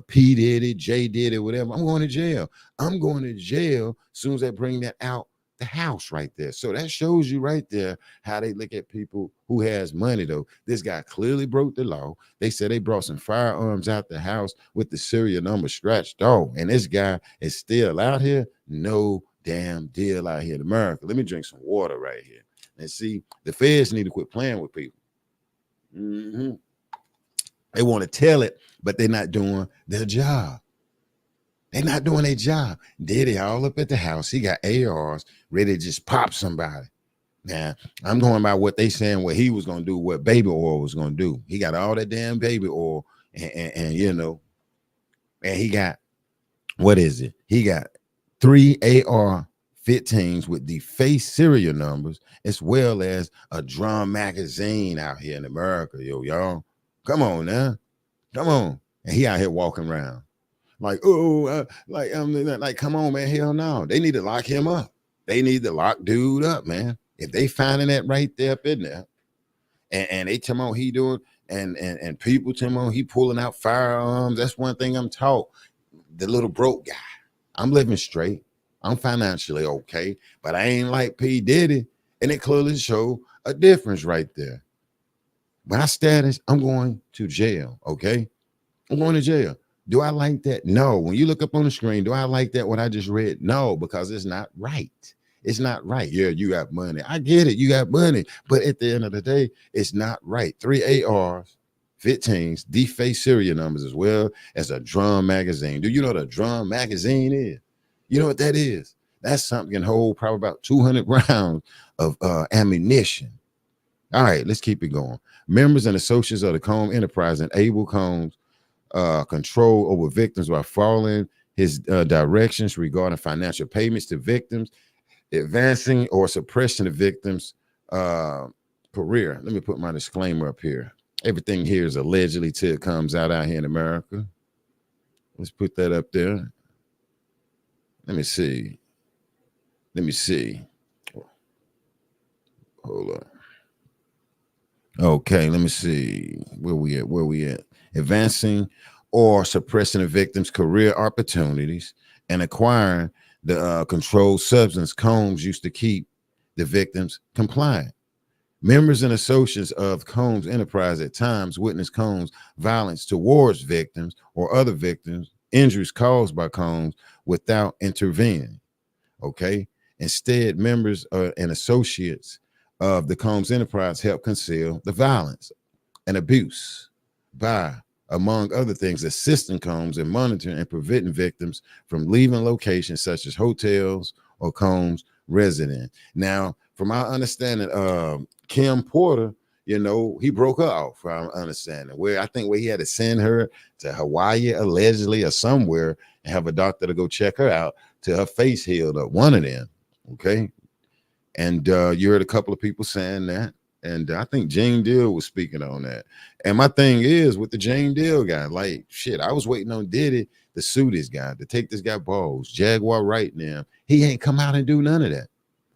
P. Diddy, J. Diddy, whatever. I'm going to jail. I'm going to jail as soon as they bring that out the house right there. So that shows you right there how they look at people who has money, though. This guy clearly broke the law. They said they brought some firearms out the house with the serial number scratched off. And this guy is still out here. No damn deal out here in America. Let me drink some water right here. And see, the feds need to quit playing with people. They want to tell it, but they're not doing their job. They're not doing their job. Diddy all up at the house. He got ARs ready to just pop somebody. Now, I'm going by what they saying, what he was going to do, what baby oil was going to do. He got all that damn baby oil and you know, and he got, what is it? He got 3 AR-15s with the face serial numbers, as well as a drum magazine out here in America, y'all. Come on now. Come on. And he out here walking around like, like, come on, man. Hell no. They need to lock him up. They need to lock dude up, man. If they finding that right there up in there, and they tell me he doing, and people tell me he pulling out firearms. That's one thing I'm taught. The little broke guy. I'm living straight. I'm financially okay, but I ain't like P. Diddy. And it clearly show a difference right there. My status, I'm going to jail, okay? I'm going to jail. Do I like that? No. When you look up on the screen, do I like that what I just read? No, because it's not right. It's not right. Yeah, you got money. I get it. You got money. But at the end of the day, it's not right. 3 ARs, 15s, defaced serial numbers, as well as a drum magazine. Do you know what a drum magazine is? You know what that is? That's something can hold probably about 200 rounds of ammunition. All right, let's keep it going. Members and associates of the Combs Enterprise enable Combs control over victims by following his directions regarding financial payments to victims, advancing or suppressing the victim's career. Let me put my disclaimer up here. Everything here is allegedly till it comes out here in America. Let's put that up there. Let me see. Hold on. Okay, let me see. Where we at? Advancing or suppressing a victim's career opportunities and acquiring the controlled substance Combs used to keep the victims compliant. Members and associates of Combs Enterprise at times witness Combs violence towards victims or other victims, injuries caused by Combs without intervening. Okay. Instead, members and associates of the Combs Enterprise help conceal the violence and abuse by, among other things, assisting Combs in monitoring and preventing victims from leaving locations such as hotels or Combs residence. Now, from our understanding, Kim Porter, you know, he broke her off, from our understanding, where I think where he had to send her to Hawaii allegedly or somewhere and have a doctor to go check her out till her face healed up, one of them. Okay. And you heard a couple of people saying that. And I think Jane Deal was speaking on that. And my thing is with the Jane Deal guy, like, shit, I was waiting on Diddy to sue this guy, to take this guy balls, Jaguar right now. He ain't come out and do none of that.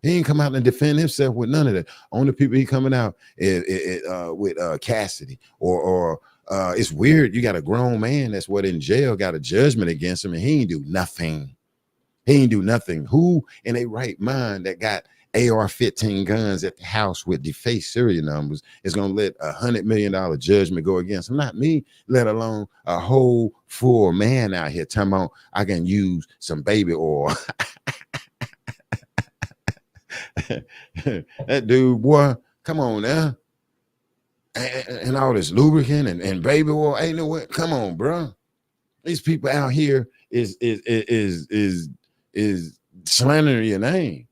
He ain't come out and defend himself with none of that. Only people he coming out with Cassidy or it's weird. You got a grown man that's what in jail, got a judgment against him, and he ain't do nothing. He ain't do nothing. Who in a right mind that got AR-15 guns at the house with defaced serial numbers is going to let $100 million judgment go against him? Not me, let alone a whole full man out here talking about I can use some baby oil. That dude, boy, come on now. And all this lubricant and baby oil, ain't no way. Come on, bro. These people out here is slandering your name.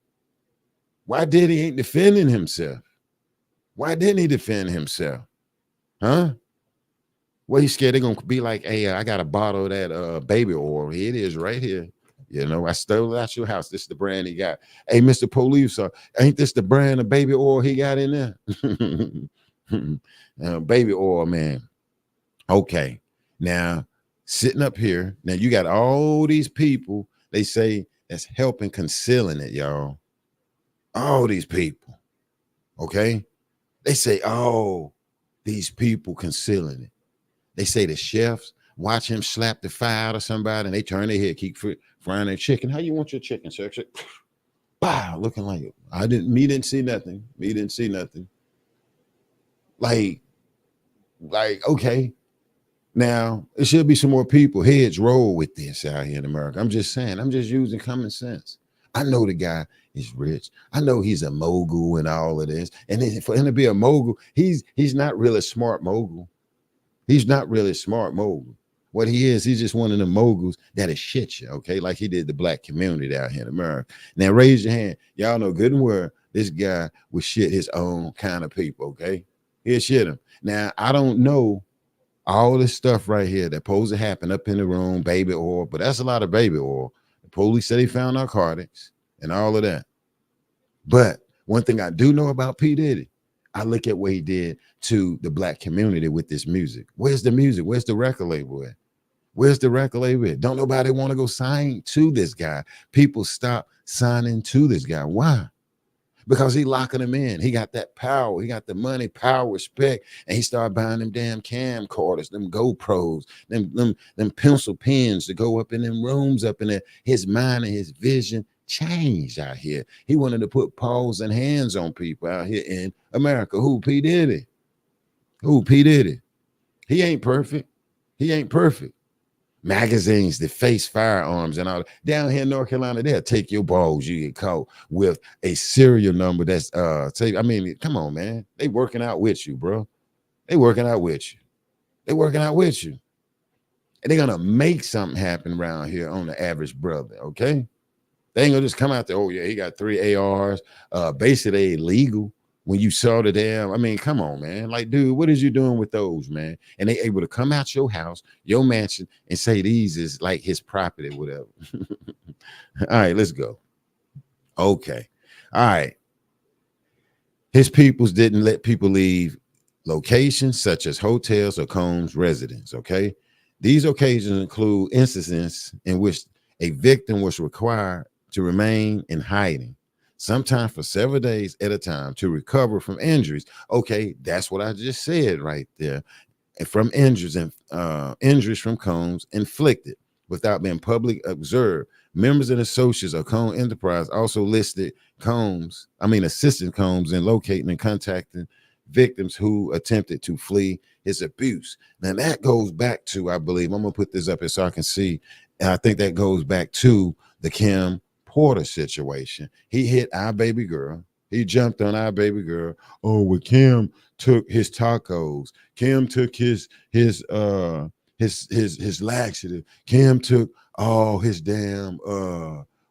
Why Diddy ain't defending himself? Why didn't he defend himself? Huh? Well, he's scared they're gonna be like, hey, I got a bottle of that baby oil. Here it is right here. You know, I stole it out your house. This is the brand he got. Hey, Mr. Police, ain't this the brand of baby oil he got in there? Baby oil, man. Okay. Now, sitting up here, now you got all these people, they say, that's helping concealing it, y'all. All these people, okay? They say, oh, these people concealing it. They say the chefs watch him slap the fire out of somebody and they turn their head, keep frying their chicken. How you want your chicken, sir? Wow, looking like it. Me didn't see nothing. Me didn't see nothing. Like, okay. Now, it should be some more people. Heads roll with this out here in America. I'm just saying, I'm just using common sense. I know the guy is rich. I know he's a mogul and all of this. And for him to be a mogul, he's not really a smart mogul. He's not really a smart mogul. What he is, he's just one of the moguls that'll shit you, okay? Like he did the black community out here in America. Now, raise your hand. Y'all know good and well this guy will shit his own kind of people, okay? He'll shit him. Now, I don't know all this stuff right here that supposed to happen up in the room, baby oil, but that's a lot of baby oil. The police said they found narcotics and all of that. But one thing I do know about P. Diddy, I look at what he did to the black community with this music. Where's the music? Where's the record label at? Where's the record label at? Don't nobody want to go sign to this guy. People stop signing to this guy. Why? because he locking them in. He got that power. He got the money, power, respect, and he started buying them damn camcorders, them GoPros, them pencil pens to go up in them rooms up in there. His mind and his vision changed out here. He wanted to put paws and hands on people out here in America. Who? P. Diddy. Who? P. Diddy. He ain't perfect. He ain't perfect. Magazines that face firearms and all that. Down here in North Carolina, they'll take your balls. You get caught with a serial number that's I mean, come on, man. They working out with you, bro. They working out with you. They working out with you. And they're gonna make something happen around here on the average brother, okay? They ain't gonna just come out there, oh yeah, he got 3 ARs. Basically illegal. When you saw the damn, I mean, come on, man. Like, dude, what is you doing with those, man? And they able to come out your house, your mansion, and say these is like his property, whatever. All right, let's go. Okay. All right. His peoples didn't let people leave locations such as hotels or Combs residence, okay? These occasions include instances in which a victim was required to remain in hiding, sometimes for several days at a time, to recover from injuries. Okay, that's what I just said right there. And from injuries and injuries from Combs inflicted without being publicly observed. Members and associates of Combs Enterprise also listed assisted Combs in locating and contacting victims who attempted to flee his abuse. Now that goes back to, I believe, I'm gonna put this up here so I can see. And I think that goes back to the Kim Porter situation. He hit our baby girl. He jumped on our baby girl. Oh, well, Kim took his tacos. Kim took his laxative. Kim took all his damn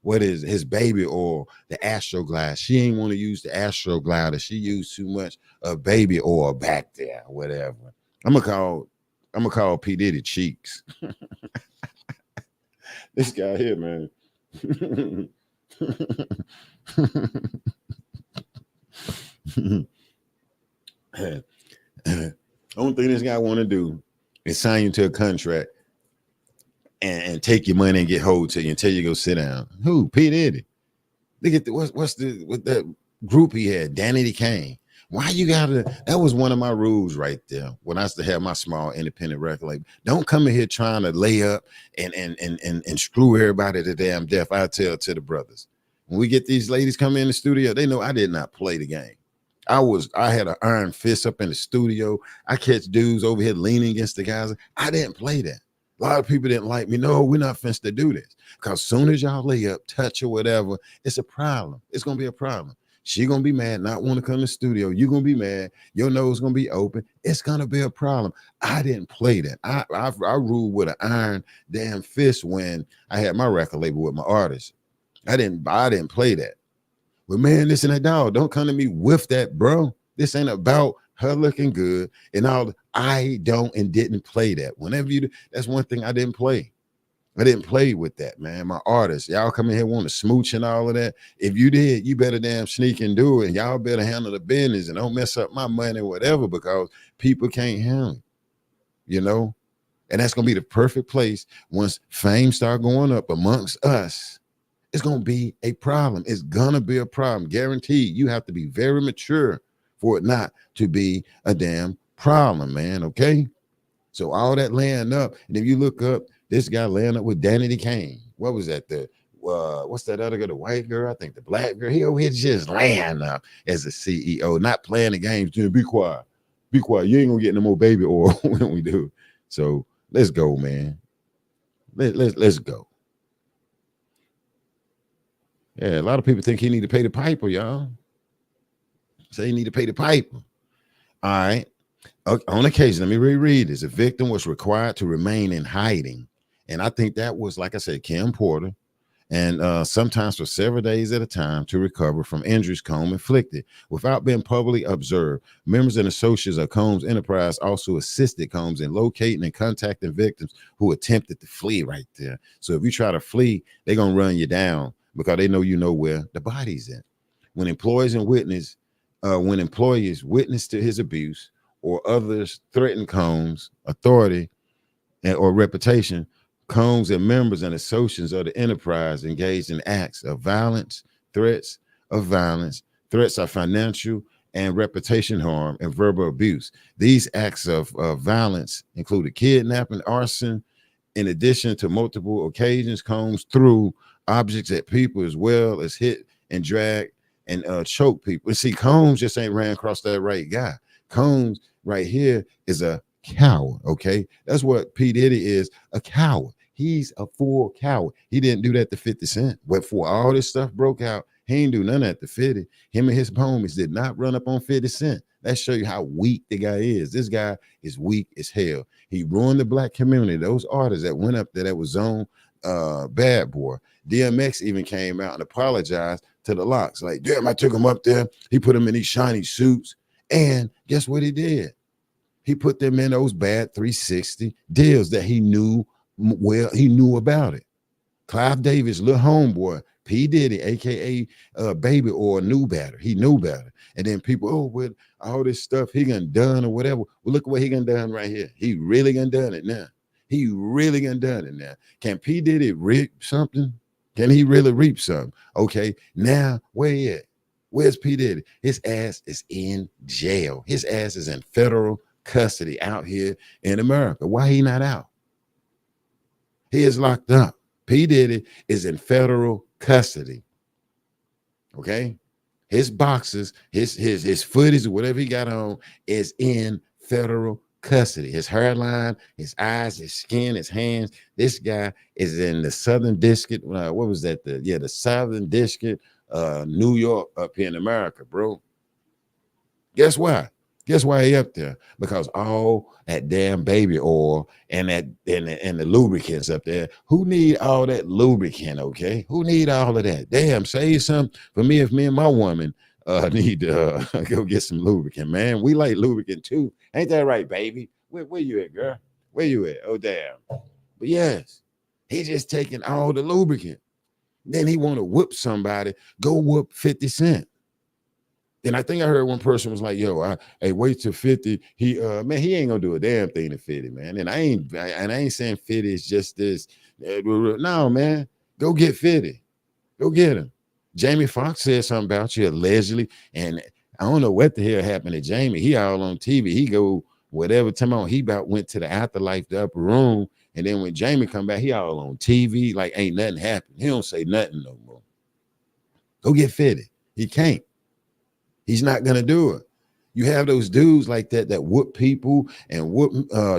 his baby oil, the Astroglide. She ain't want to use the Astroglide. She used too much of baby oil back there, whatever. I'm gonna call P. Diddy cheeks. This guy here, man. Only thing this guy want to do is sign you to a contract and take your money and get hold to you and tell you to go sit down. Who? P. Diddy. Look at what that group he had, Danny Kane. Why you gotta? That was one of my rules right there when I used to have my small independent record label. Don't come in here trying to lay up and screw everybody to damn death. I tell to the brothers, when we get these ladies come in the studio, they know I did not play the game. I had an iron fist up in the studio. I catch dudes over here leaning against the guys. I didn't play that. A lot of people didn't like me. No, we're not fenced to do this. Because soon as y'all lay up, touch or whatever, it's a problem. It's gonna be a problem. She gonna be mad, not want to come to the studio. You gonna be mad. Your nose gonna be open. It's gonna be a problem. I didn't play that. I ruled with an iron damn fist when I had my record label with my artists. I didn't play that. But man, listen, that dog, don't come to me with that, bro. This ain't about her looking good and all. I don't and didn't play that. Whenever you do, that's one thing I didn't play. I didn't play with that, man. My artists, y'all come in here want to smooch and all of that. If you did, you better damn sneak and do it. And y'all better handle the business and don't mess up my money or whatever, because people can't handle it, you know? And that's going to be the perfect place once fame start going up amongst us. It's going to be a problem. It's going to be a problem. Guaranteed. You have to be very mature for it not to be a damn problem, man, okay? So all that laying up, and if you look up, this guy laying up with Danny Kane. What was that? What's that other girl? The white girl? I think the black girl. He over here just laying up as a CEO, not playing the games. Dude, be quiet. Be quiet. You ain't gonna get no more baby oil when we do. So let's go, man. Let's go. Yeah, a lot of people think he need to pay the piper, y'all. Say he need to pay the piper. All right. On occasion, let me reread this. A victim was required to remain in hiding. And I think that was, like I said, Kim Porter, and sometimes for several days at a time to recover from injuries Combs inflicted without being publicly observed. Members and associates of Combs Enterprise also assisted Combs in locating and contacting victims who attempted to flee right there. So if you try to flee, they're going to run you down because they know you know where the body's at. When employees witness to his abuse or others threaten Combs' authority or reputation, Combs and members and associates of the enterprise engaged in acts of violence, threats of violence, Threats are financial and reputation harm and verbal abuse. These acts of violence included kidnapping, arson, in addition to multiple occasions, Combs threw objects at people as well as hit and drag and choke people. And see, Combs just ain't ran across that right guy. Combs right here is a coward, okay? That's what P. Diddy is, a coward. He's a full coward. He didn't do that to 50 Cent. But before all this stuff broke out, he ain't do none of that to 50. Him and his homies did not run up on 50 Cent. That show you how weak the guy is. This guy is weak as hell. He ruined the black community. Those artists that went up there that was on Bad Boy. DMX even came out and apologized to the Locks. Like, damn, I took him up there. He put him in these shiny suits. And guess what he did? He put them in those bad 360 deals that he knew well, he knew about it. Clive Davis, little homeboy, P. Diddy, aka Baby or knew better. He knew better. And then people, oh, with all this stuff he done done or whatever. Well, look what he done done right here. He really done it now. He really done it now. Can P. Diddy reap something? Can he really reap something? Okay, now where he at? Where's P. Diddy? His ass is in jail. His ass is in federal custody out here in America. Why he not out? He is locked up. P. Diddy is in federal custody. Okay? His boxes, his footage, or whatever he got on, is in federal custody. His hairline, his eyes, his skin, his hands. This guy is in the Southern District. What was that? The Southern District, New York, up here in America, bro. Guess why? Guess why he up there? Because all that damn baby oil and the lubricants up there. Who need all that lubricant? Okay, who need all of that? Damn, say something for me if me and my woman need to go get some lubricant, man. We like lubricant too, ain't that right, baby? Where you at, girl? Where you at? Oh damn. But yes, he just taking all the lubricant. Then he want to whoop somebody. Go whoop 50 Cent. And I think I heard one person was like, yo, hey, wait till 50. Man, he ain't gonna do a damn thing to 50, man. And I ain't saying 50 is just this. No, man, go get 50. Go get him. Jamie Foxx said something about you allegedly. And I don't know what the hell happened to Jamie. He all on TV. He go whatever time on. He about went to the afterlife, the upper room. And then when Jamie come back, he all on TV. Like ain't nothing happened. He don't say nothing no more. Go get 50. He can't. He's not gonna do it. You have those dudes like that whoop people and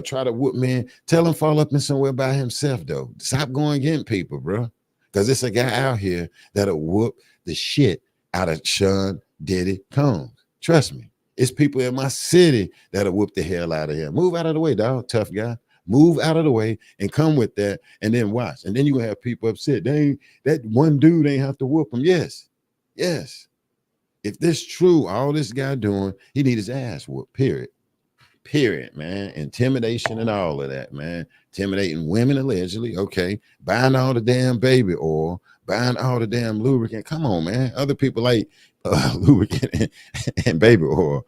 try to whoop men. Tell him fall up in somewhere by himself though. Stop going getting people, bro. Because it's a guy out here that'll whoop the shit out of Sean Diddy Combs. Trust me. It's people in my city that'll whoop the hell out of him. Move out of the way, dog. Tough guy. Move out of the way and come with that and then watch. And then you're gonna have people upset. That one dude ain't have to whoop him. Yes. Yes. If this true, all this guy doing, he need his ass whooped, period. Period, man. Intimidation and all of that, man. Intimidating women allegedly, okay. Buying all the damn baby oil, buying all the damn lubricant. Come on, man. Other people like lubricant and baby oil.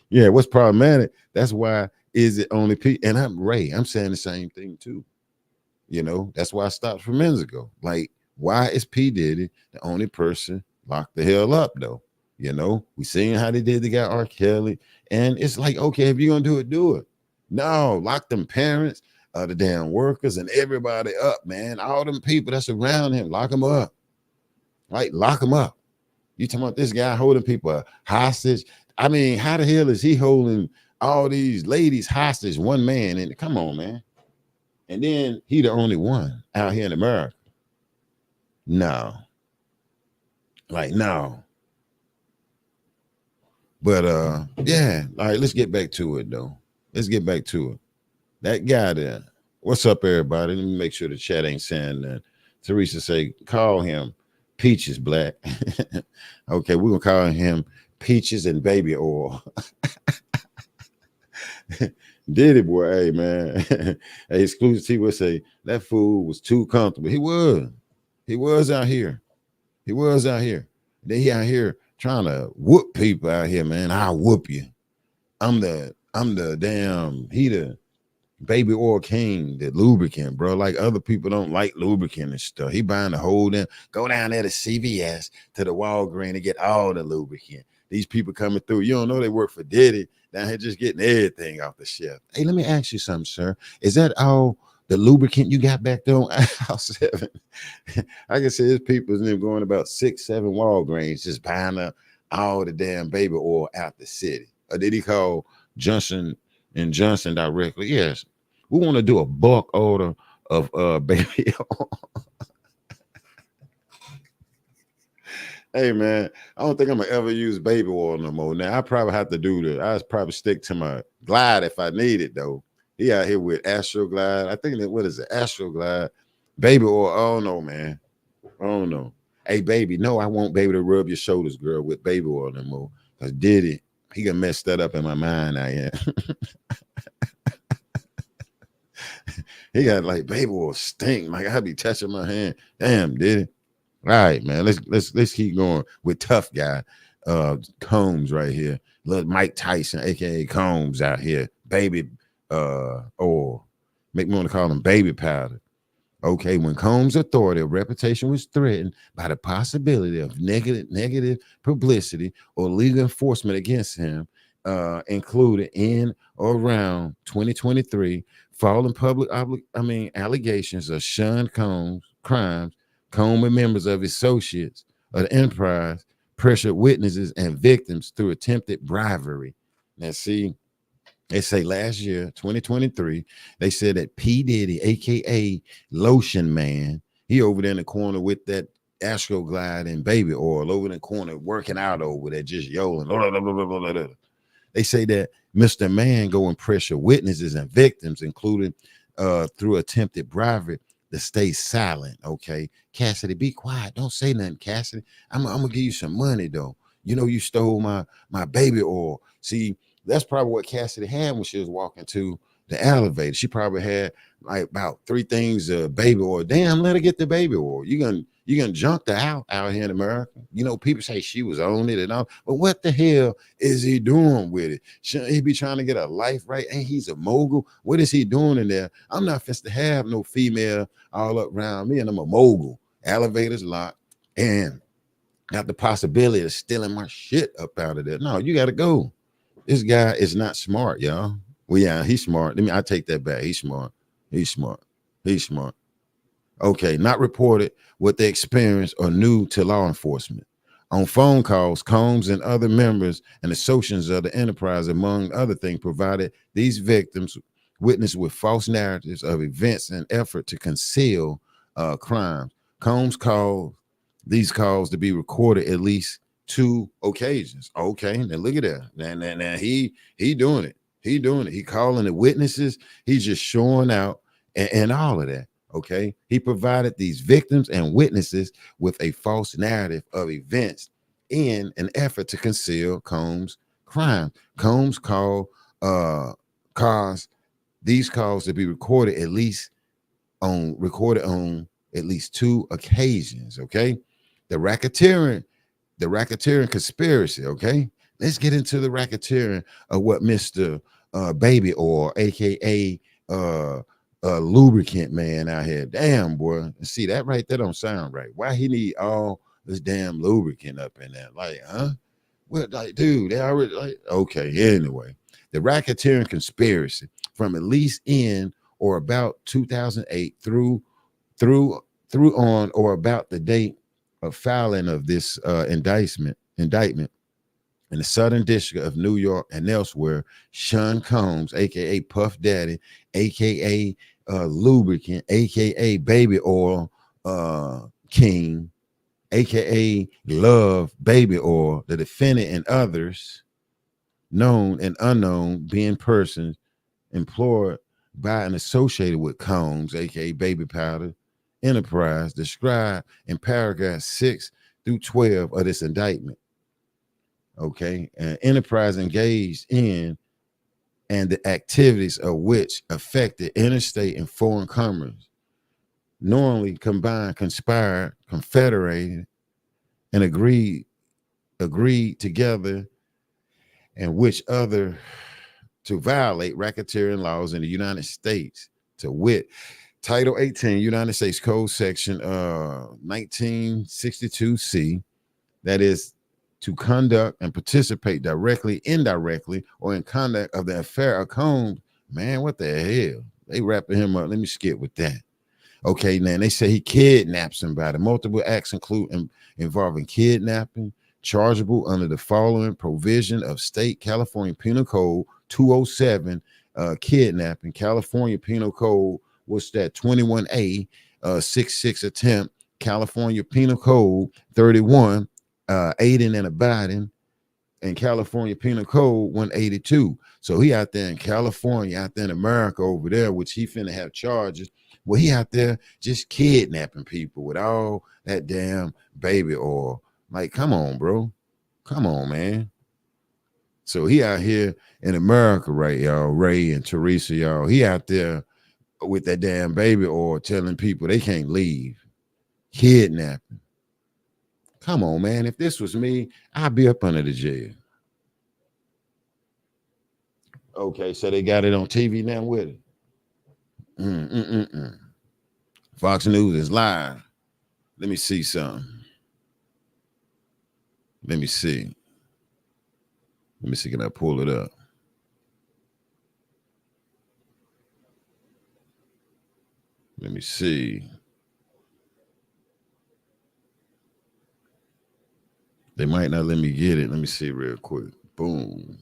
Yeah, what's problematic? That's why is it only people, and I'm Ray. I'm saying the same thing too. You know, that's why I stopped from minutes ago. Like, why is P. Diddy the only person locked the hell up though? You know, we seen how they did the guy R. Kelly, and it's like, okay, if you're gonna do it, do it. No, lock them parents, the damn workers, and everybody up, man. All them people that's around him, lock them up. Like, lock them up. You talking about this guy holding people hostage? I mean, how the hell is he holding all these ladies hostage? One man, and come on, man. And then he the only one out here in America. No. Like, no. But yeah, all right, let's get back to it though. Let's get back to it. That guy there. What's up, everybody? Let me make sure the chat ain't saying that. Teresa say, call him Peaches Black. Okay, we're gonna call him Peaches and Baby Oil. Diddy boy, hey man. Hey, Exclusive T would say that fool was too comfortable. He was out here. He was out here. Then he out here trying to whoop people out here, man. I'll whoop you. I'm the damn heater. Baby oil king, the lubricant, bro. Like other people don't like lubricant and stuff. He buying the whole damn. Go down there to CVS, to the Walgreens, and get all the lubricant. These people coming through, you don't know they work for Diddy. Down here just getting everything off the shelf. Hey, let me ask you something, sir. Is that all the lubricant you got back there on aisle 7? I can say there's people going about 6, 7 Walgreens just buying up all the damn baby oil out the city. Or did he call Johnson and Johnson directly? Yes. We want to do a bulk order of baby oil. Hey man, I don't think I'm gonna ever use baby oil no more. Now I probably have to do the. I probably stick to my Glide if I need it though. He out here with Astro Glide. I think that what is it? Astro Glide, baby oil. I don't know, man. I don't know. Hey baby, no, I won't be able to rub your shoulders, girl, with baby oil no more. Cause Diddy, he gonna mess that up in my mind. I am. He got like baby oil stink. Like I be touching my hand. Damn, Diddy. All right, man. Let's keep going with tough guy. Combs right here. Little Mike Tyson, aka Combs out here. Baby or make me want to call him baby powder. Okay, when Combs' authority or reputation was threatened by the possibility of negative publicity or legal enforcement against him, included in or around 2023, following public allegations of Sean Combs' crimes, Combs and members of his associates of the enterprise pressured witnesses and victims through attempted bribery. Now, see, they say last year, 2023, they said that P. Diddy, aka Lotion Man, he over there in the corner with that Astroglide and baby oil over in the corner working out over there, just yolling. They say that Mr. Man go and pressure witnesses and victims, including through attempted bribery, to stay silent. Okay, Cassidy, be quiet. Don't say nothing, Cassidy. I'm gonna give you some money though. You know you stole my baby oil. See, that's probably what Cassidy had when she was walking to the elevator. She probably had like about 3 things of baby oil. Damn, let her get the baby oil. You gonna junk the out here in America. You know, people say she was on it and all, but what the hell is he doing with it? Shouldn't he be trying to get a life right? Ain't he's a mogul? What is he doing in there? I'm not supposed to have no female all up around me, and I'm a mogul. Elevators locked, and got the possibility of stealing my shit up out of there. No, you gotta go. This guy is not smart, y'all. Well, yeah, he's smart. I take that back. He's smart. He's smart. He's smart. Okay, not reported what they experienced or knew to law enforcement. On phone calls, Combs and other members and associates of the enterprise, among other things, provided these victims witnessed with false narratives of events in effort to conceal crimes. Combs called these calls to be recorded at least 2 occasions. Okay, now look at that. Now he doing it. He doing it. He calling the witnesses. He's just showing out and all of that. Okay, he provided these victims and witnesses with a false narrative of events in an effort to conceal Combs' crime. Combs caused these calls to be recorded on at least 2 occasions. Okay, the racketeering conspiracy. Okay, let's get into the racketeering of what Mr. Baby Oil, aka lubricant man out here. Damn, boy. See, that right there don't sound right. Why he need all this damn lubricant up in there? Like, huh? What, like, dude, they already like, okay, anyway. The racketeering conspiracy from at least in or about 2008 through on or about the date of filing of this indictment in the Southern District of New York and elsewhere, Sean Combs, aka Puff Daddy, aka Lubricant, aka Baby Oil King, aka Love Baby Oil, the defendant and others, known and unknown, being persons employed by and associated with Combs, aka Baby Powder Enterprise, described in paragraph 6 through 12 of this indictment. Okay, and enterprise engaged in and the activities of which affected interstate and foreign commerce, knowingly combined, conspired, confederated, and agreed together, and which other to violate racketeering laws in the United States, to wit, Title 18, United States Code Section 1962C, that is to conduct and participate directly, indirectly, or in conduct of the affair of Combs. Man, what the hell? They wrapping him up. Let me skip with that. Okay, now they say he kidnapped somebody. Multiple acts involving kidnapping, chargeable under the following provision of state California Penal Code 207, kidnapping. California Penal Code, what's that? 21A, 66 attempt. California Penal Code 31, aiding and abetting, and California Penal Code 182. So he out there in California, out there in America over there, which he finna have charges. Well, he out there just kidnapping people with all that damn baby oil. Like, come on, bro. Come on, man. So he out here in America, right, y'all? Ray and Teresa, y'all. He out there with that damn baby oil telling people they can't leave. Kidnapping. Come on, man. If this was me, I'd be up under the jail. Okay, so they got it on TV now with it. Fox News is live. Let me see something. Let me see. Can I pull it up? Let me see. They might not let me get it. Let me see real quick. Boom.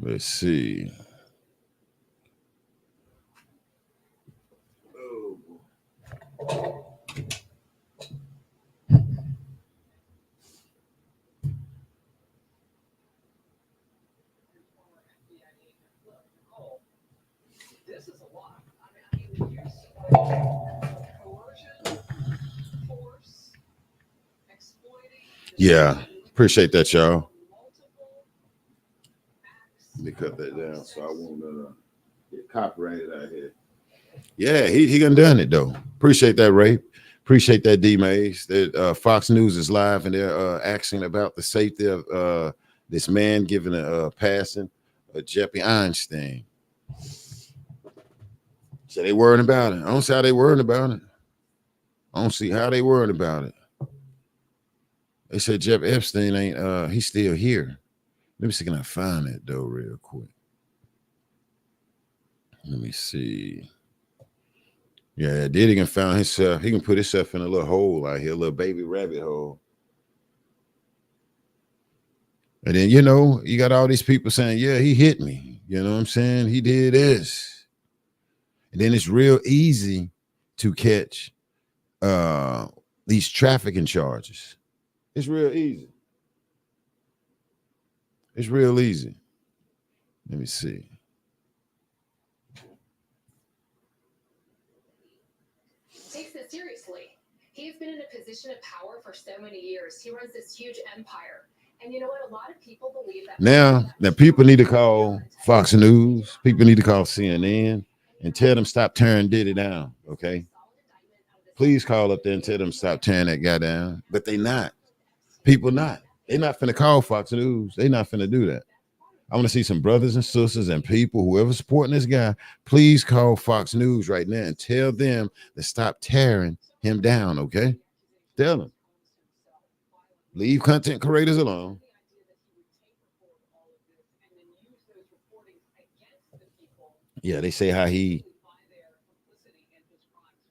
Let's see. This is a lot. I mean, force, yeah, appreciate that, y'all. Let me cut that down so I won't get copyrighted out here. Yeah, he done it though. Appreciate that, Ray. Appreciate that, D Mays. That Fox News is live and they're asking about the safety of this man giving a passing Jeffrey Einstein. So they worrying about it. I don't see how they worrying about it. I don't see how they worrying about it. They said Jeff Epstein ain't he's still here. Let me see, can I find it though real quick? Let me see. Yeah, Diddy can find himself. He can put himself in a little hole out here, a little baby rabbit hole. And then, you know, you got all these people saying, yeah, he hit me. You know what I'm saying? He did this. And then it's real easy to catch these trafficking charges. It's real easy. It's real easy. Let me see. Takes it seriously. He's been in a position of power for so many years. He runs this huge empire. And you know what? A lot of people believe that. Now people need to call Fox News. People need to call CNN and tell them stop tearing Diddy down. Okay. Please call up there and tell them stop tearing that guy down. But they not. People not. They not finna call Fox News. They not finna do that. I want to see some brothers and sisters and people, whoever supporting this guy, please call Fox News right now and tell them to stop tearing him down, okay? Tell them. Leave content creators alone. Yeah, they say how he,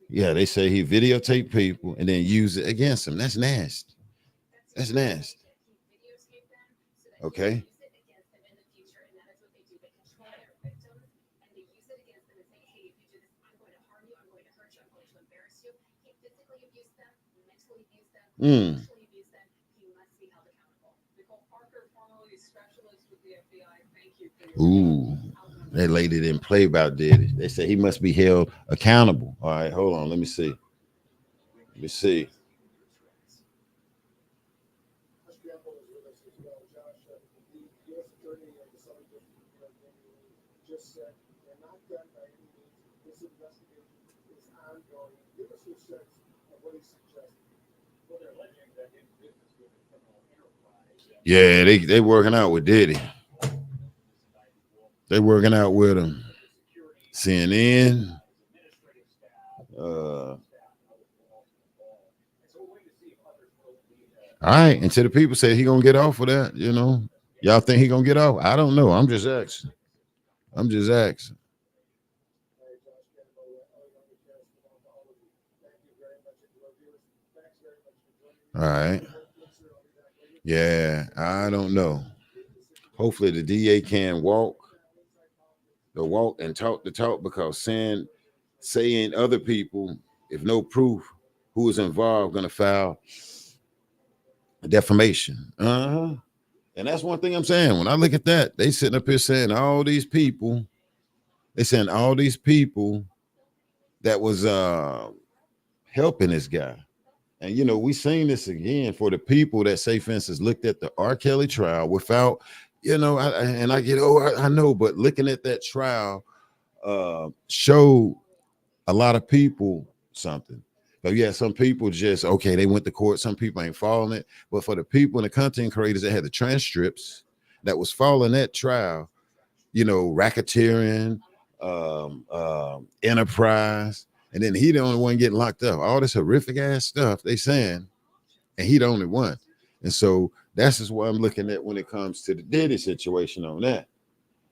yeah, they say he videotaped people and then use it against them. That's nasty. That's nasty. Okay. Ooh, that lady didn't play about Diddy. They said he must be held accountable. All right, hold on. Let me see. Let me see. Yeah, they working out with Diddy. They working out with him. CNN. All right, and to the people say he gonna get off of that, y'all think he gonna get off? I don't know. I'm just asking. I'm just asking. All right. Yeah, I don't know. Hopefully the DA can walk and talk the talk, because saying other people, if no proof who is involved, gonna file defamation. And that's one thing I'm saying. When I look at that, they sitting up here saying all these people, that was helping this guy. And we seen this again for the people that say, for instance, looked at the R. Kelly trial without, I get, I know, but looking at that trial showed a lot of people something. But yeah, some people just, okay, they went to court. Some people ain't following it. But for the people and the content creators that had the transcripts that was following that trial, racketeering, enterprise, and then he the only one getting locked up. All this horrific ass stuff they saying, and he the only one. And so that's just what I'm looking at when it comes to the Diddy situation on that.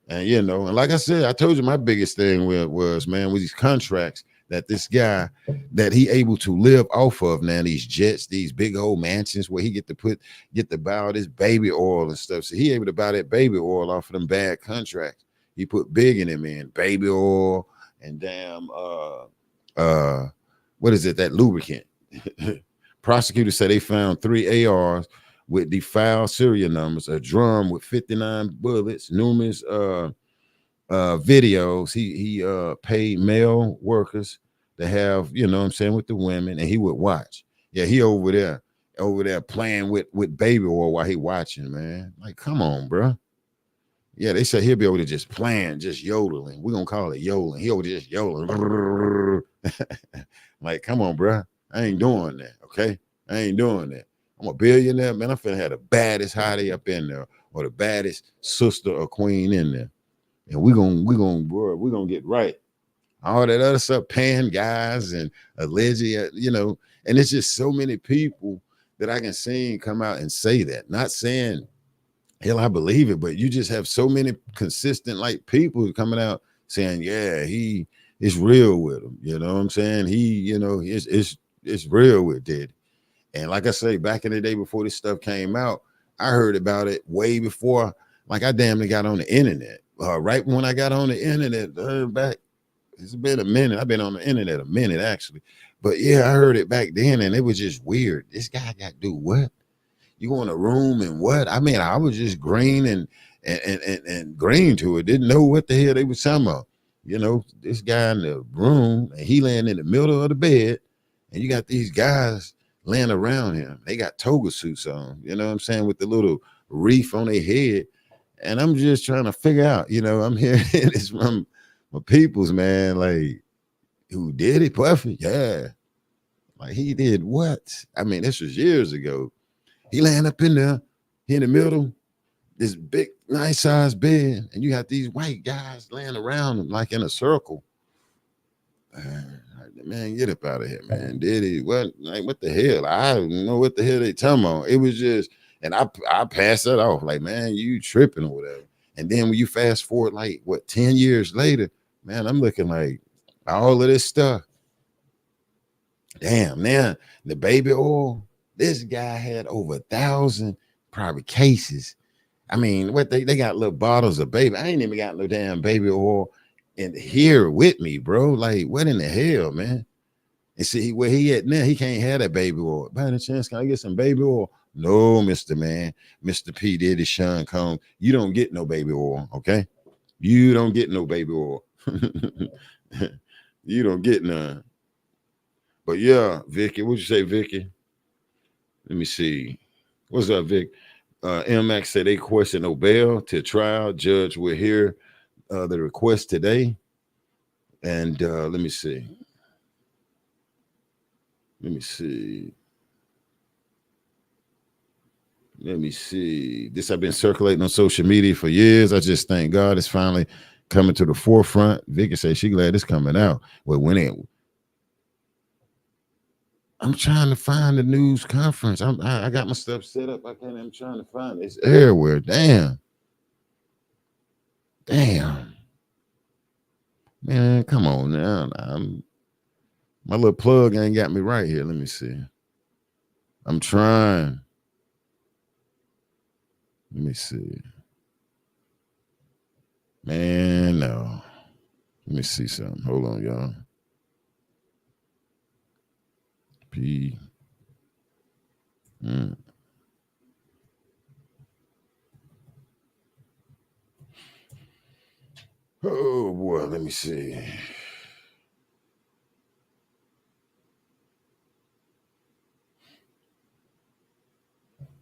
And and like I said, I told you my biggest thing was man, with these contracts that this guy that he able to live off of now, these jets, these big old mansions where he get to buy all this baby oil and stuff. So he able to buy that baby oil off of them bad contracts. He put big in them in baby oil and damn what is it, that lubricant. Prosecutors say they found 3 ARs with defiled serial numbers, a drum with 59 bullets, numerous videos. He paid male workers to have, with the women, and he would watch. Yeah, he over there playing with baby oil while he watching, man. Like, come on, bro. Yeah, they said he'll be able to just playing, just yodeling. We're gonna call it yodeling. He'll just yodeling. Like, come on, bro. I ain't doing that. Okay. I ain't doing that. I'm a billionaire, man. I'm finna have the baddest hottie up in there, or the baddest sister or queen in there. And we're gonna get right. All that other stuff, paying guys and alleged, and it's just so many people that I can see come out and say that. Not saying, hell, I believe it, but you just have so many consistent like people coming out saying, yeah, he is real with him. You know what I'm saying? He, it's real with Diddy. And like I say, back in the day before this stuff came out, I heard about it way before. Like, I damn near got on the internet. Right when I got on the internet, back, it's been a minute. I've been on the internet a minute actually, but yeah, I heard it back then, and it was just weird. This guy got to do what? You go in a room and what? I mean, I was just green and green to it. Didn't know what the hell they was talking about. This guy in the room, and he laying in the middle of the bed, and you got these guys laying around him. They got toga suits on, you know what I'm saying, with the little reef on their head. And I'm just trying to figure out, I'm hearing this from my peoples, man, like, who did it? Puffy? Yeah. Like, he did what? I mean, this was years ago. He laying up in there, he in the middle, this big, nice size bed, and you got these white guys laying around him like in a circle. Man, get up out of here, man. Diddy, what the hell? I don't know what the hell they talking about. It was just, and I passed that off, like, man, you tripping or whatever. And then when you fast forward, like, 10 years later, man, I'm looking like all of this stuff. Damn, man, the baby oil, this guy had over 1,000 probably cases. I mean, what they got little bottles of baby. I ain't even got no damn baby oil in here with me, bro. Like, what in the hell, man? And see where he at now, he can't have that baby oil. By any chance, can I get some baby oil? No, Mr. Man, Mr. P. Diddy, Sean Combs, you don't get no baby oil, okay? You don't get no baby oil. You don't get none. But yeah, Vicky, what'd you say, Vicky? Let me see. What's up, Vic? MX said they question no bail to trial. Judge will hear the request today. And let me see. Let me see. This have been circulating on social media for years. I just thank God it's finally coming to the forefront. Vicky says she glad it's coming out. Well, I'm trying to find the news conference. I got my stuff set up. I'm trying to find it. It's everywhere. Damn. Man, come on now. My little plug ain't got me right here. Let me see. I'm trying. Let me see. Man, no. Let me see something. Hold on, y'all. P. Oh boy, let me see.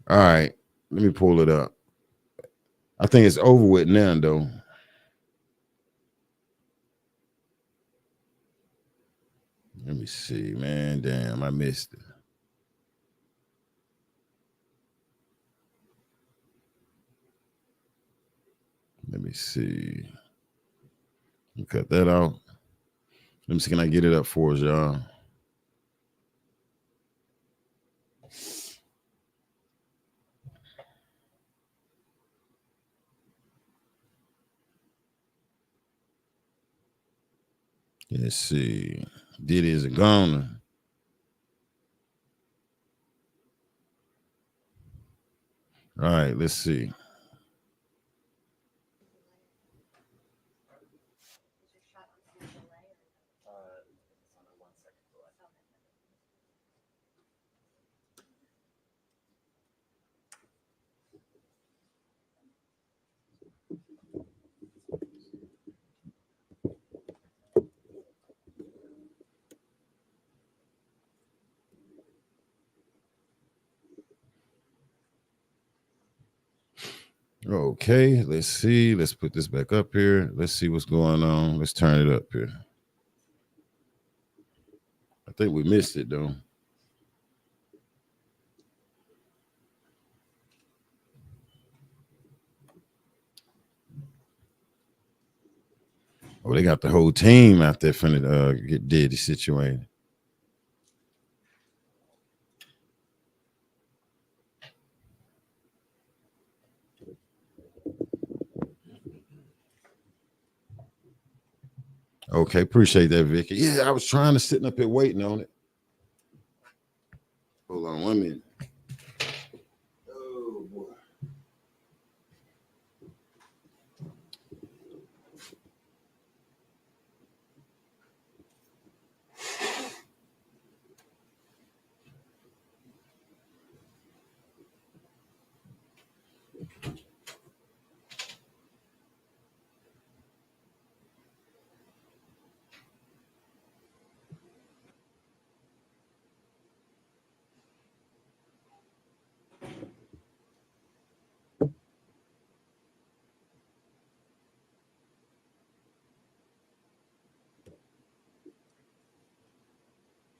All right, let me pull it up. I think it's over with now, though. Let me see, man. Damn, I missed it. Let me see. Cut that out. Let me see. Can I get it up for us, y'all? Let's see. Diddy is a goner. All right, let's see. Okay, let's see. Let's put this back up here. Let's see what's going on. Let's turn it up here. I think we missed it, though. Oh, they got the whole team out there finna get Diddy situated. Okay, appreciate that, Vicky. Yeah, I was trying to sitting up here waiting on it. Hold on 1 minute. Oh boy.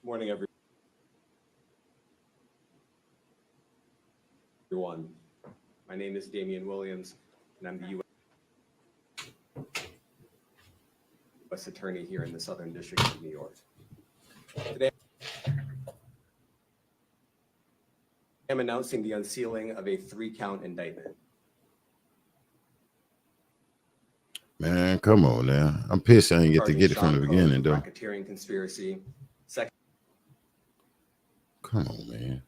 Morning, everyone. My name is Damian Williams, and I'm the U.S. Attorney here in the Southern District of New York. Today, I'm announcing the unsealing of a 3-count indictment. Man, come on now. I'm pissed I didn't get to get it from the beginning, though. Racketeering conspiracy, sex Come on, man.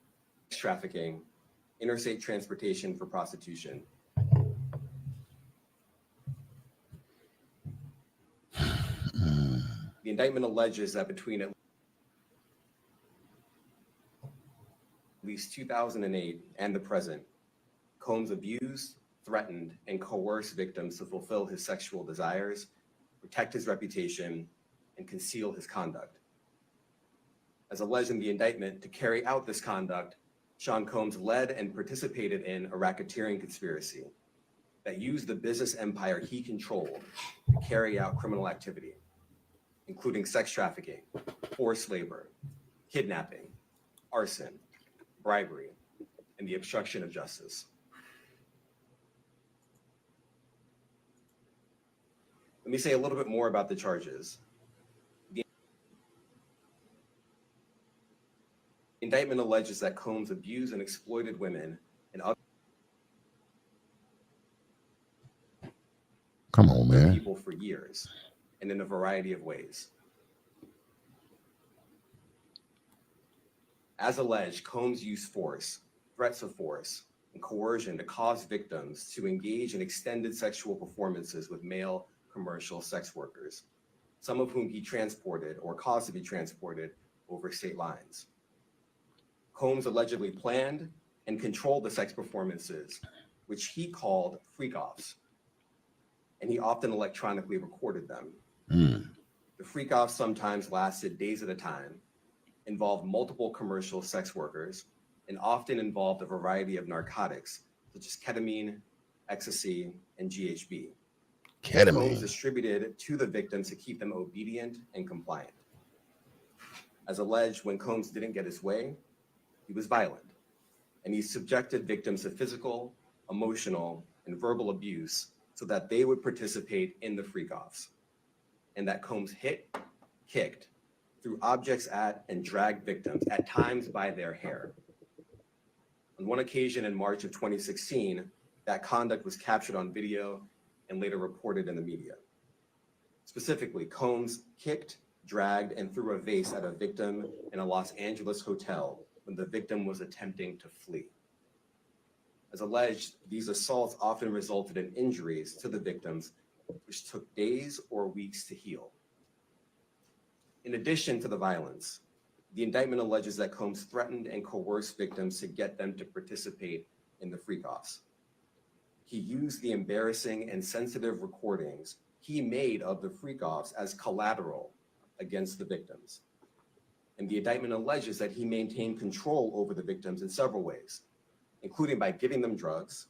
trafficking, interstate transportation for prostitution. The indictment alleges that between at least 2008 and the present, Combs abused, threatened, and coerced victims to fulfill his sexual desires, protect his reputation, and conceal his conduct. As alleged in the indictment, to carry out this conduct, Sean Combs led and participated in a racketeering conspiracy that used the business empire he controlled to carry out criminal activity, including sex trafficking, forced labor, kidnapping, arson, bribery, and the obstruction of justice. Let me say a little bit more about the charges. The indictment alleges that Combs abused and exploited women and other Come on, man. people for years and in a variety of ways. As alleged, Combs used force, threats of force, and coercion to cause victims to engage in extended sexual performances with male commercial sex workers, some of whom he transported or caused to be transported over state lines. Combs allegedly planned and controlled the sex performances, which he called freak-offs, and he often electronically recorded them. The freak-offs sometimes lasted days at a time, involved multiple commercial sex workers, and often involved a variety of narcotics, such as ketamine, ecstasy, and GHB. Combs distributed to the victims to keep them obedient and compliant. As alleged, when Combs didn't get his way, he was violent, and he subjected victims to physical, emotional, and verbal abuse so that they would participate in the freak-offs, and that Combs hit, kicked, threw objects at, and dragged victims, at times by their hair. On one occasion in March of 2016, that conduct was captured on video and later reported in the media. Specifically, Combs kicked, dragged, and threw a vase at a victim in a Los Angeles hotel when the victim was attempting to flee. As alleged, these assaults often resulted in injuries to the victims, which took days or weeks to heal. In addition to the violence, the indictment alleges that Combs threatened and coerced victims to get them to participate in the freak-offs. He used the embarrassing and sensitive recordings he made of the freak-offs as collateral against the victims. And the indictment alleges that he maintained control over the victims in several ways, including by giving them drugs,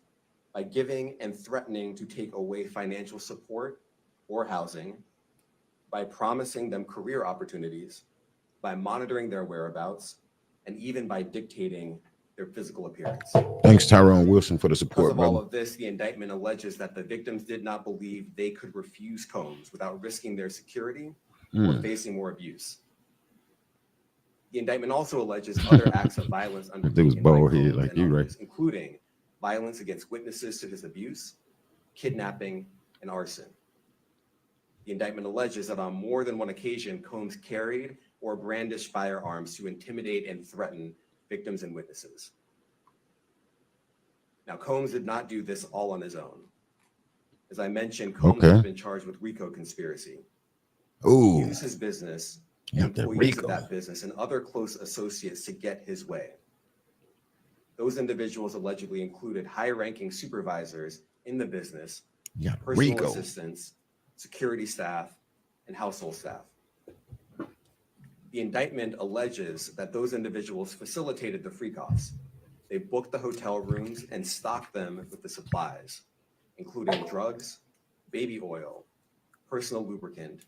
by giving and threatening to take away financial support or housing, by promising them career opportunities, by monitoring their whereabouts, and even by dictating their physical appearance. Thanks, Tyrone Wilson, for the support, Because of brother. all of this, the indictment alleges that the victims did not believe they could refuse Combs without risking their security or facing more abuse. The indictment also alleges other acts of violence undertaken by bald Combs head like and you, others, including violence against witnesses to his abuse, kidnapping, and arson. The indictment alleges that on more than one occasion, Combs carried or brandished firearms to intimidate and threaten victims and witnesses. Now, Combs did not do this all on his own. As I mentioned, Combs has been charged with RICO conspiracy. He used his business, employees of that business, and other close associates to get his way. Those individuals allegedly included high-ranking supervisors in the business, personal assistants, security staff, and household staff. The indictment alleges that those individuals facilitated the freak-offs. They booked the hotel rooms and stocked them with the supplies, including drugs, baby oil, personal lubricant,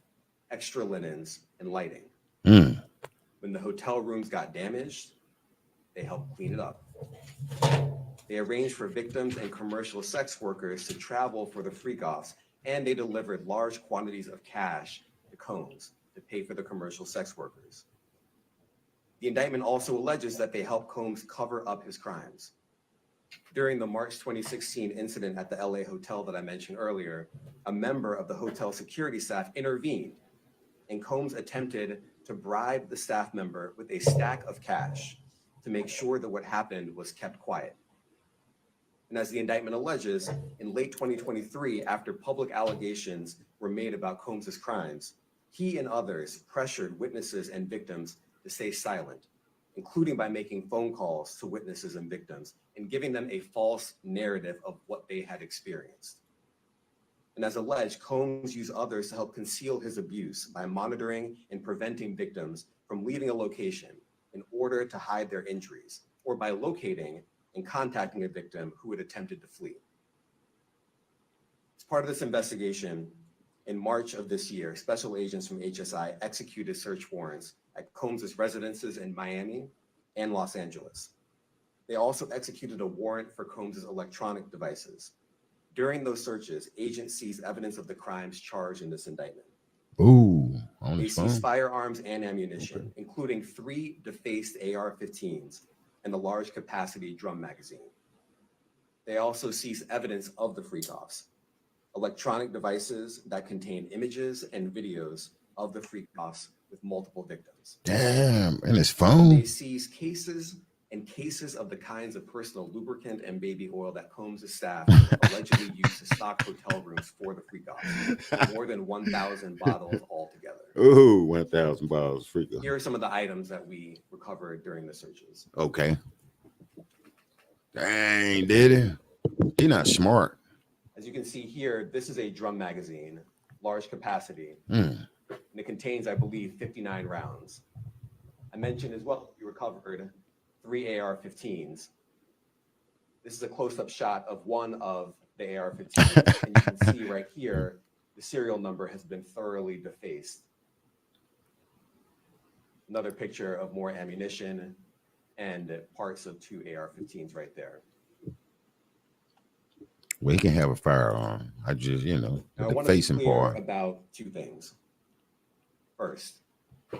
extra linens, and lighting. When the hotel rooms got damaged, they helped clean it up. They arranged for victims and commercial sex workers to travel for the freak-offs, and they delivered large quantities of cash to Combs to pay for the commercial sex workers. The indictment also alleges that they helped Combs cover up his crimes. During the March 2016 incident at the LA hotel that I mentioned earlier, a member of the hotel security staff intervened, and Combs attempted to bribe the staff member with a stack of cash to make sure that what happened was kept quiet. And as the indictment alleges, in late 2023, after public allegations were made about Combs's crimes, he and others pressured witnesses and victims to stay silent, including by making phone calls to witnesses and victims and giving them a false narrative of what they had experienced. And as alleged, Combs used others to help conceal his abuse by monitoring and preventing victims from leaving a location in order to hide their injuries, or by locating and contacting a victim who had attempted to flee. As part of this investigation, in March of this year, special agents from HSI executed search warrants at Combs's residences in Miami and Los Angeles. They also executed a warrant for Combs's electronic devices. During those searches, agents seized evidence of the crimes charged in this indictment. Ooh, on They his seized phone. firearms and ammunition, including 3 defaced AR-15s and a large capacity drum magazine. They also seized evidence of the freak-offs, electronic devices that contain images and videos of the freak-offs with multiple victims. Damn, and his They phone. seized cases and cases of the kinds of personal lubricant and baby oil that Combs' staff allegedly used to stock hotel rooms for the freak-offs. More than 1,000 bottles altogether. Ooh, 1,000 bottles. Freak. Here are some of the items that we recovered during the searches. Okay. Dang, Diddy. He not smart. As you can see here, this is a drum magazine, large capacity, Mm. and it contains, I believe, 59 rounds. I mentioned as well, we recovered 3 AR-15s. This is a close-up shot of one of the AR-15s, and you can see right here, the serial number has been thoroughly defaced. Another picture of more ammunition and parts of 2 AR-15s right there. Well, he can have a firearm. I just, Now, I the want to be facing clear part. about 2 things. First,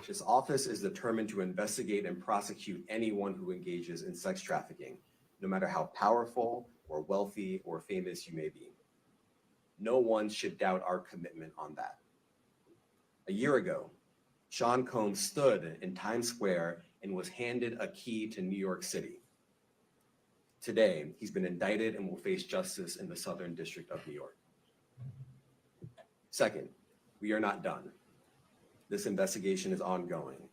this office is determined to investigate and prosecute anyone who engages in sex trafficking, no matter how powerful or wealthy or famous you may be. No one should doubt our commitment on that. A year ago, Sean Combs stood in Times Square and was handed a key to New York City. Today, he's been indicted and will face justice in the Southern District of New York. Second, we are not done. This investigation is ongoing,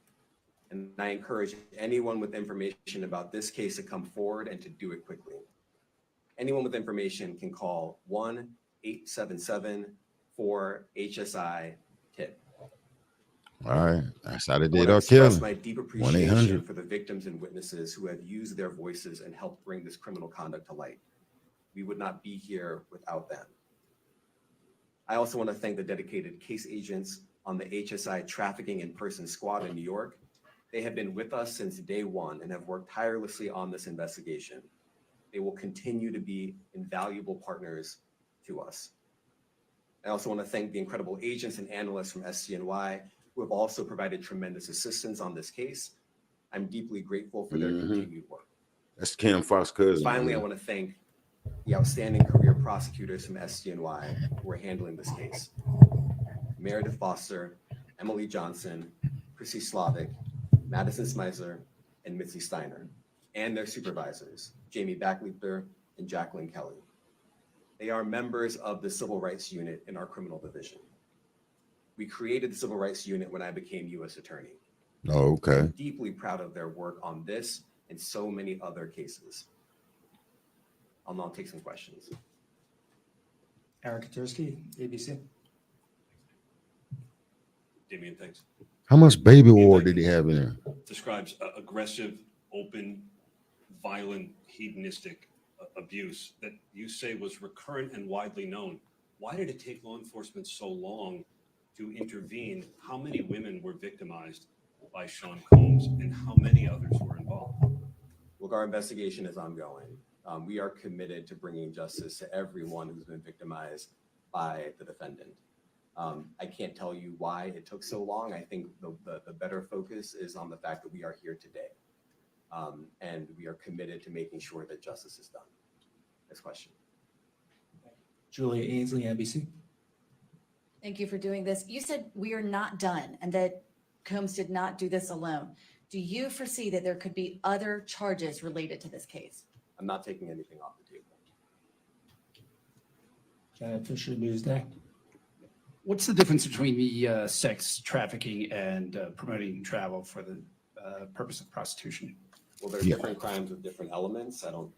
and I encourage anyone with information about this case to come forward and to do it quickly. Anyone with information can call 1-877-4-HSI-TIP. All right. That's how they I did want our to express killing. my deep appreciation 1-800. for the victims and witnesses who have used their voices and helped bring this criminal conduct to light. We would not be here without them. I also want to thank the dedicated case agents on the HSI Trafficking in Person Squad in New York. They have been with us since day one and have worked tirelessly on this investigation. They will continue to be invaluable partners to us. I also want to thank the incredible agents and analysts from SCNY who have also provided tremendous assistance on this case. I'm deeply grateful for their continued work. That's Kim Fox's cousin. Finally, I want to thank the outstanding career prosecutors from SCNY who are handling this case. Meredith Foster, Emily Johnson, Chrissy Slavic, Madison Smeisler, and Mitzi Steiner, and their supervisors, Jamie Backleeper and Jacqueline Kelly. They are members of the Civil Rights Unit in our criminal division. We created the Civil Rights Unit when I became U.S. Attorney. Oh, okay. I'm deeply proud of their work on this and so many other cases. I'll now take some questions. Eric Katursky, ABC. Damian, thanks. How much baby oil did he have in there? Describes aggressive, open, violent, hedonistic abuse that you say was recurrent and widely known. Why did it take law enforcement so long to intervene? How many women were victimized by Sean Combs and how many others were involved? Look, our investigation is ongoing. We are committed to bringing justice to everyone who's been victimized by the defendant. I can't tell you why it took so long. I think the better focus is on the fact that we are here today. And we are committed to making sure that justice is done. Next question. Julia Ainsley, NBC. Thank you for doing this. You said we are not done and that Combs did not do this alone. Do you foresee that there could be other charges related to this case? I'm not taking anything off the table. Janet Fisher, Newsday. What's the difference between the sex trafficking and promoting travel for the purpose of prostitution? Well, there are different crimes with different elements. I don't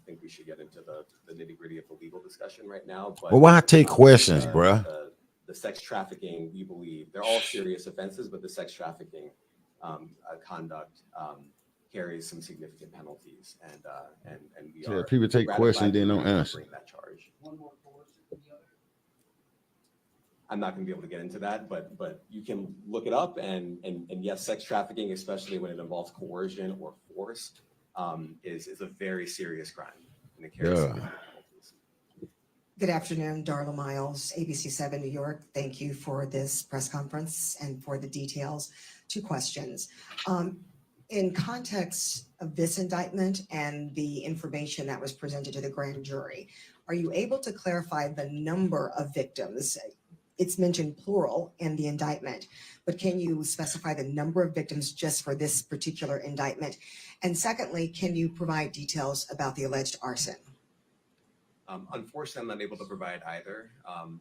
think we should get into the nitty gritty of the legal discussion right now. But Well, why take questions, bruh? The sex trafficking, we believe, they're all serious offenses, but the sex trafficking conduct carries some significant penalties, and we are People take questions, they don't answer. bring that charge. I'm not going to be able to get into that, but you can look it up, and yes, sex trafficking, especially when it involves coercion or force, is a very serious crime and it carries significant penalties. Good afternoon, Darla Miles, ABC7 New York. Thank you for this press conference and for the details. 2 questions. In context of this indictment and the information that was presented to the grand jury, are you able to clarify the number of victims? It's mentioned plural in the indictment, but can you specify the number of victims just for this particular indictment? And secondly, can you provide details about the alleged arson? Unfortunately, I'm not able to provide either.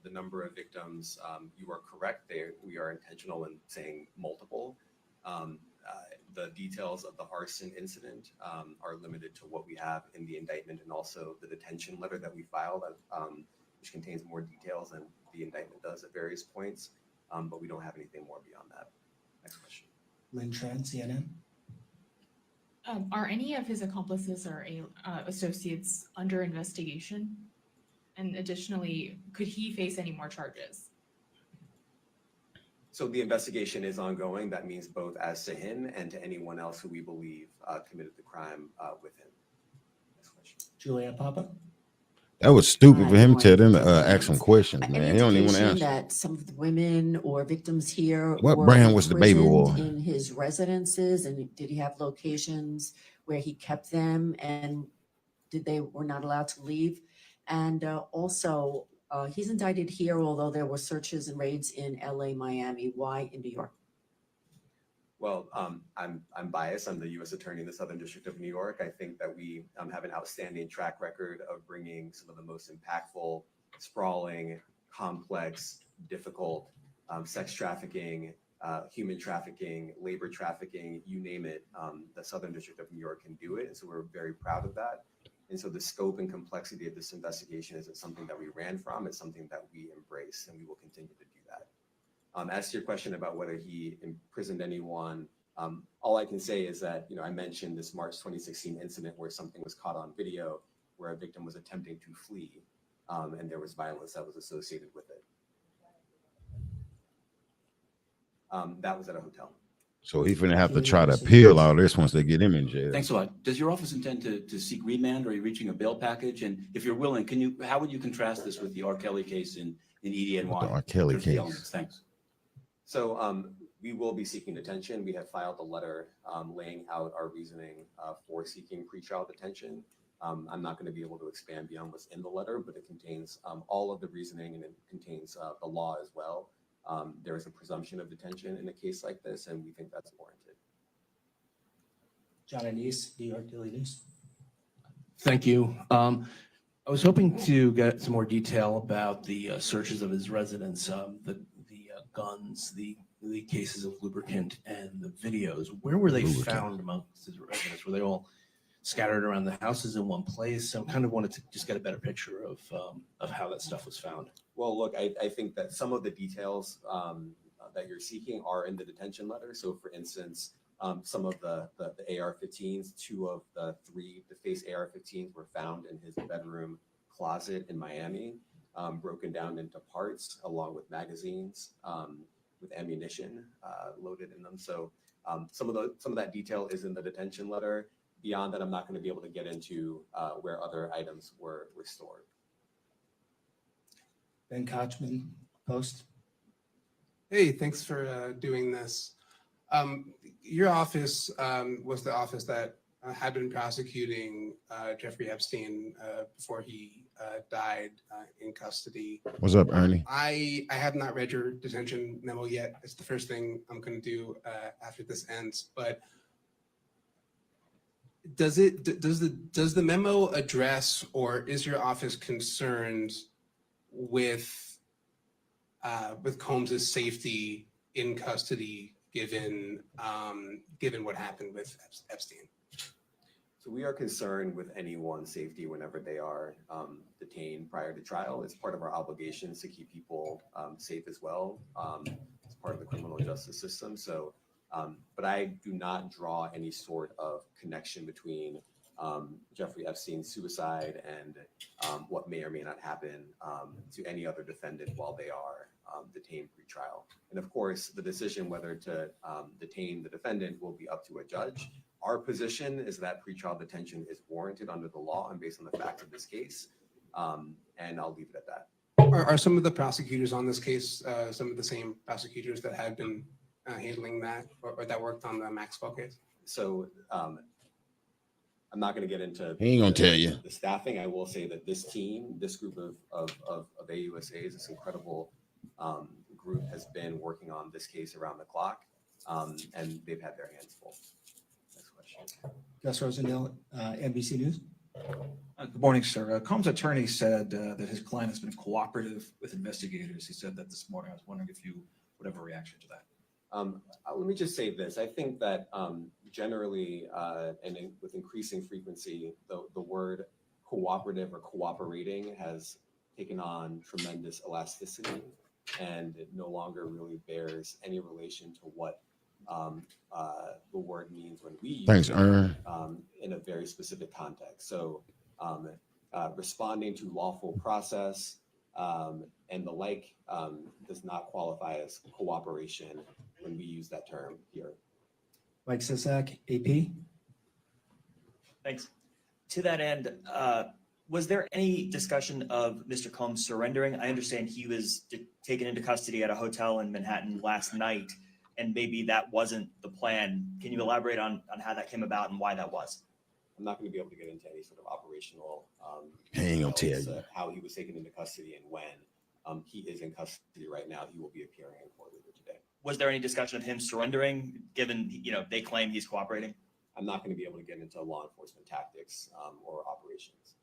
The number of victims, you are correct. We are intentional in saying multiple. The details of the arson incident are limited to what we have in the indictment and also the detention letter that we filed, which contains more details than the indictment does at various points, but we don't have anything more beyond that. Next question. Lynn Tran, CNN. Are any of his accomplices or associates under investigation? And additionally, could he face any more charges? So the investigation is ongoing. That means both as to him and to anyone else who we believe committed the crime with him. Next question. Julia Papa. That was stupid for him to tell them to Any ask some questions, Any man. He don't even want to indication answer. that some of the women or victims here What were brand was the baby imprisoned oil? in his residences, and did he have locations where he kept them, and were not allowed to leave? And also, he's indicted here, although there were searches and raids in LA, Miami. Why in New York? Well, I'm biased. I'm the U.S. Attorney in the Southern District of New York. I think that we have an outstanding track record of bringing some of the most impactful, sprawling, complex, difficult sex trafficking, human trafficking, labor trafficking, you name it. The Southern District of New York can do it, and so we're very proud of that. And so the scope and complexity of this investigation isn't something that we ran from. It's something that we embrace, and we will continue to do that. As to your question about whether he imprisoned anyone, all I can say is that, I mentioned this March 2016 incident where something was caught on video where a victim was attempting to flee, and there was violence that was associated with it. That was at a hotel. So he's gonna have to try to appeal all this once they get him in jail. Thanks a lot. Does your office intend to seek remand, or are you reaching a bail package? And if you're willing, how would you contrast this with the R. Kelly case in EDNY? The R. Kelly There's the case. elements. Thanks. So we will be seeking detention. We have filed a letter laying out our reasoning for seeking pretrial detention. I'm not going to be able to expand beyond what's in the letter, but it contains all of the reasoning, and it contains the law as well. There is a presumption of detention in a case like this, and we think that's warranted. John Anise, New York Daily News. Thank you. I was hoping to get some more detail about the searches of his residence, the guns, the cases of lubricant, and the videos. Where were they found amongst his residence? Were they all scattered around the houses in one place? So I kind of wanted to just get a better picture of how that stuff was found. Well, look, I think that some of the details that you're seeking are in the detention letter. So, for instance, some of the AR-15s, 2 of the 3 defaced AR-15s were found in his bedroom closet in Miami, broken down into parts along with magazines with ammunition loaded in them. So some of that detail is in the detention letter. Beyond that, I'm not going to be able to get into where other items were stored. Ben Kochman, Post. Hey, thanks for doing this. Your office was the office that had been prosecuting Jeffrey Epstein before he died in custody. What's up, Ernie? I have not read your detention memo yet. It's the first thing I'm going to do after this ends. But does the memo address, or is your office concerned with Combs's safety in custody, given what happened with Epstein? So we are concerned with anyone's safety whenever they are detained prior to trial. It's part of our obligations to keep people safe as well. It's part of the criminal justice system. So, but I do not draw any sort of connection between Jeffrey Epstein's suicide and what may or may not happen to any other defendant while they are detained pre-trial. And of course, the decision whether to detain the defendant will be up to a judge. Our position is that pretrial detention is warranted under the law and based on the facts of this case. And I'll leave it at that. Are some of the prosecutors on this case some of the same prosecutors that have been handling that or that worked on the Maxwell case? So I'm not going to get into He ain't gonna tell you. the staffing. I will say that this team, this group of AUSAs, this incredible group has been working on this case around the clock, and they've had their hands full. Next question. Gus Rosendale, NBC News. Good morning, sir. Combs' attorney said that his client has been cooperative with investigators. He said that this morning. I was wondering if you would have a reaction to that. Let me just say this. I think that generally with increasing frequency, the word cooperative or cooperating has taken on tremendous elasticity, and it no longer really bears any relation to what the word means when we use Thanks, it Ern. in a very specific context. So responding to lawful process and the like does not qualify as cooperation when we use that term here. Mike Sisak, AP. Thanks. To that end, was there any discussion of Mr. Combs surrendering? I understand he was taken into custody at a hotel in Manhattan last night, and maybe that wasn't the plan. Can you elaborate on how that came about and why that was? I'm not going to be able to get into any sort of operational He ain't gonna tell details, you. how he was taken into custody and when. He is in custody right now. He will be appearing in court later today. Was there any discussion of him surrendering, given they claim he's cooperating? I'm not going to be able to get into law enforcement tactics or operations.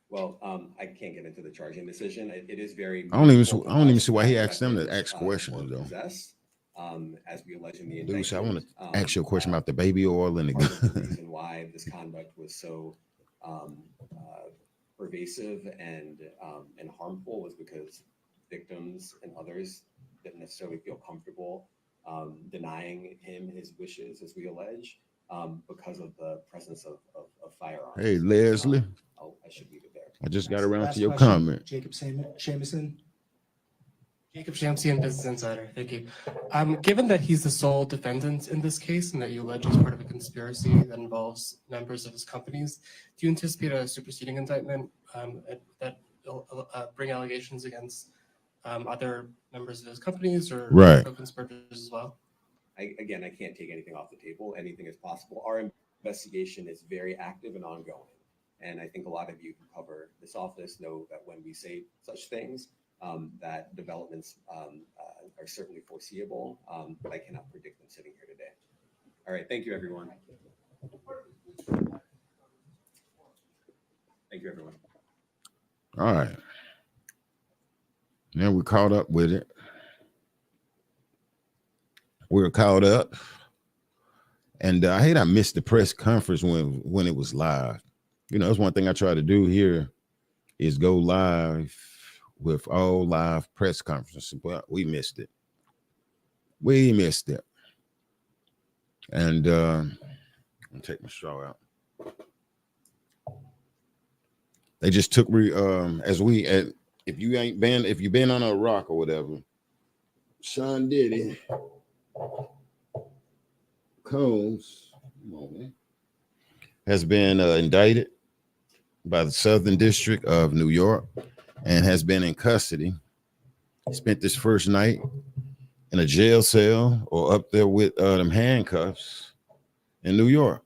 Well, I can't get into the charging decision. It is very. I don't even see why he asked them to ask questions though. As we allege in the Dude, so I indictment. want to ask you a question about the baby oil and Part of the the. reason why this conduct was so pervasive and harmful was because victims and others didn't necessarily feel comfortable denying him his wishes, as we allege, because of the presence of firearms. Hey, Leslie. I should leave it there. I just got around Last to your question, comment. Jacob Shamison. Jacob Shamsian, Business Insider. Thank you. Given that he's the sole defendant in this case and that you allege is part of a conspiracy that involves members of his companies, do you anticipate a superseding indictment that will bring allegations against other members of his companies or co-conspirators as well? I can't take anything off the table. Anything is possible. Our investigation is very active and ongoing. And I think a lot of you who cover this office know that when we say such things, that developments are certainly foreseeable, but I cannot predict them sitting here today. All right. Thank you, everyone. Thank you, everyone. All right. Now we caught up with it. We're caught up. And I hate I missed the press conference when it was live. That's one thing I try to do here is go live with all live press conferences, but we missed it. And I'll take my straw out. They just took if you've been on a rock or whatever, Sean Diddy Combs, come on, man, has been indicted by the Southern District of New York and has been in custody. He spent this first night in a jail cell or up there with them handcuffs in New York.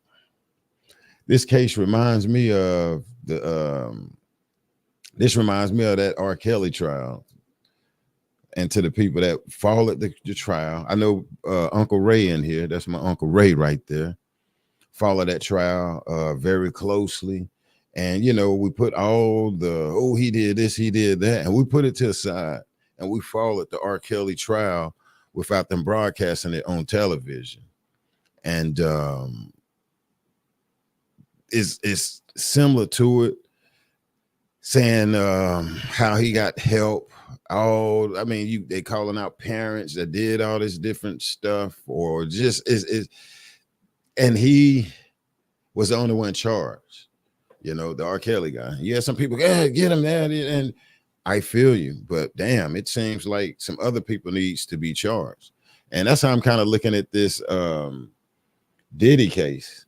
This case reminds me of that R. Kelly trial. And to the people that followed the trial, I know Uncle Ray in here. That's my Uncle Ray right there. Follow that trial very closely. And, we put all he did this, he did that, and we put it to the side and we followed the R. Kelly trial without them broadcasting it on television. And it's similar to it, saying how he got help. They calling out parents that did all this different stuff, or just and he was the only one charged. The R. Kelly guy. Yeah, some people get him there, and I feel you, but damn, it seems like some other people needs to be charged. And that's how I'm kind of looking at this Diddy case,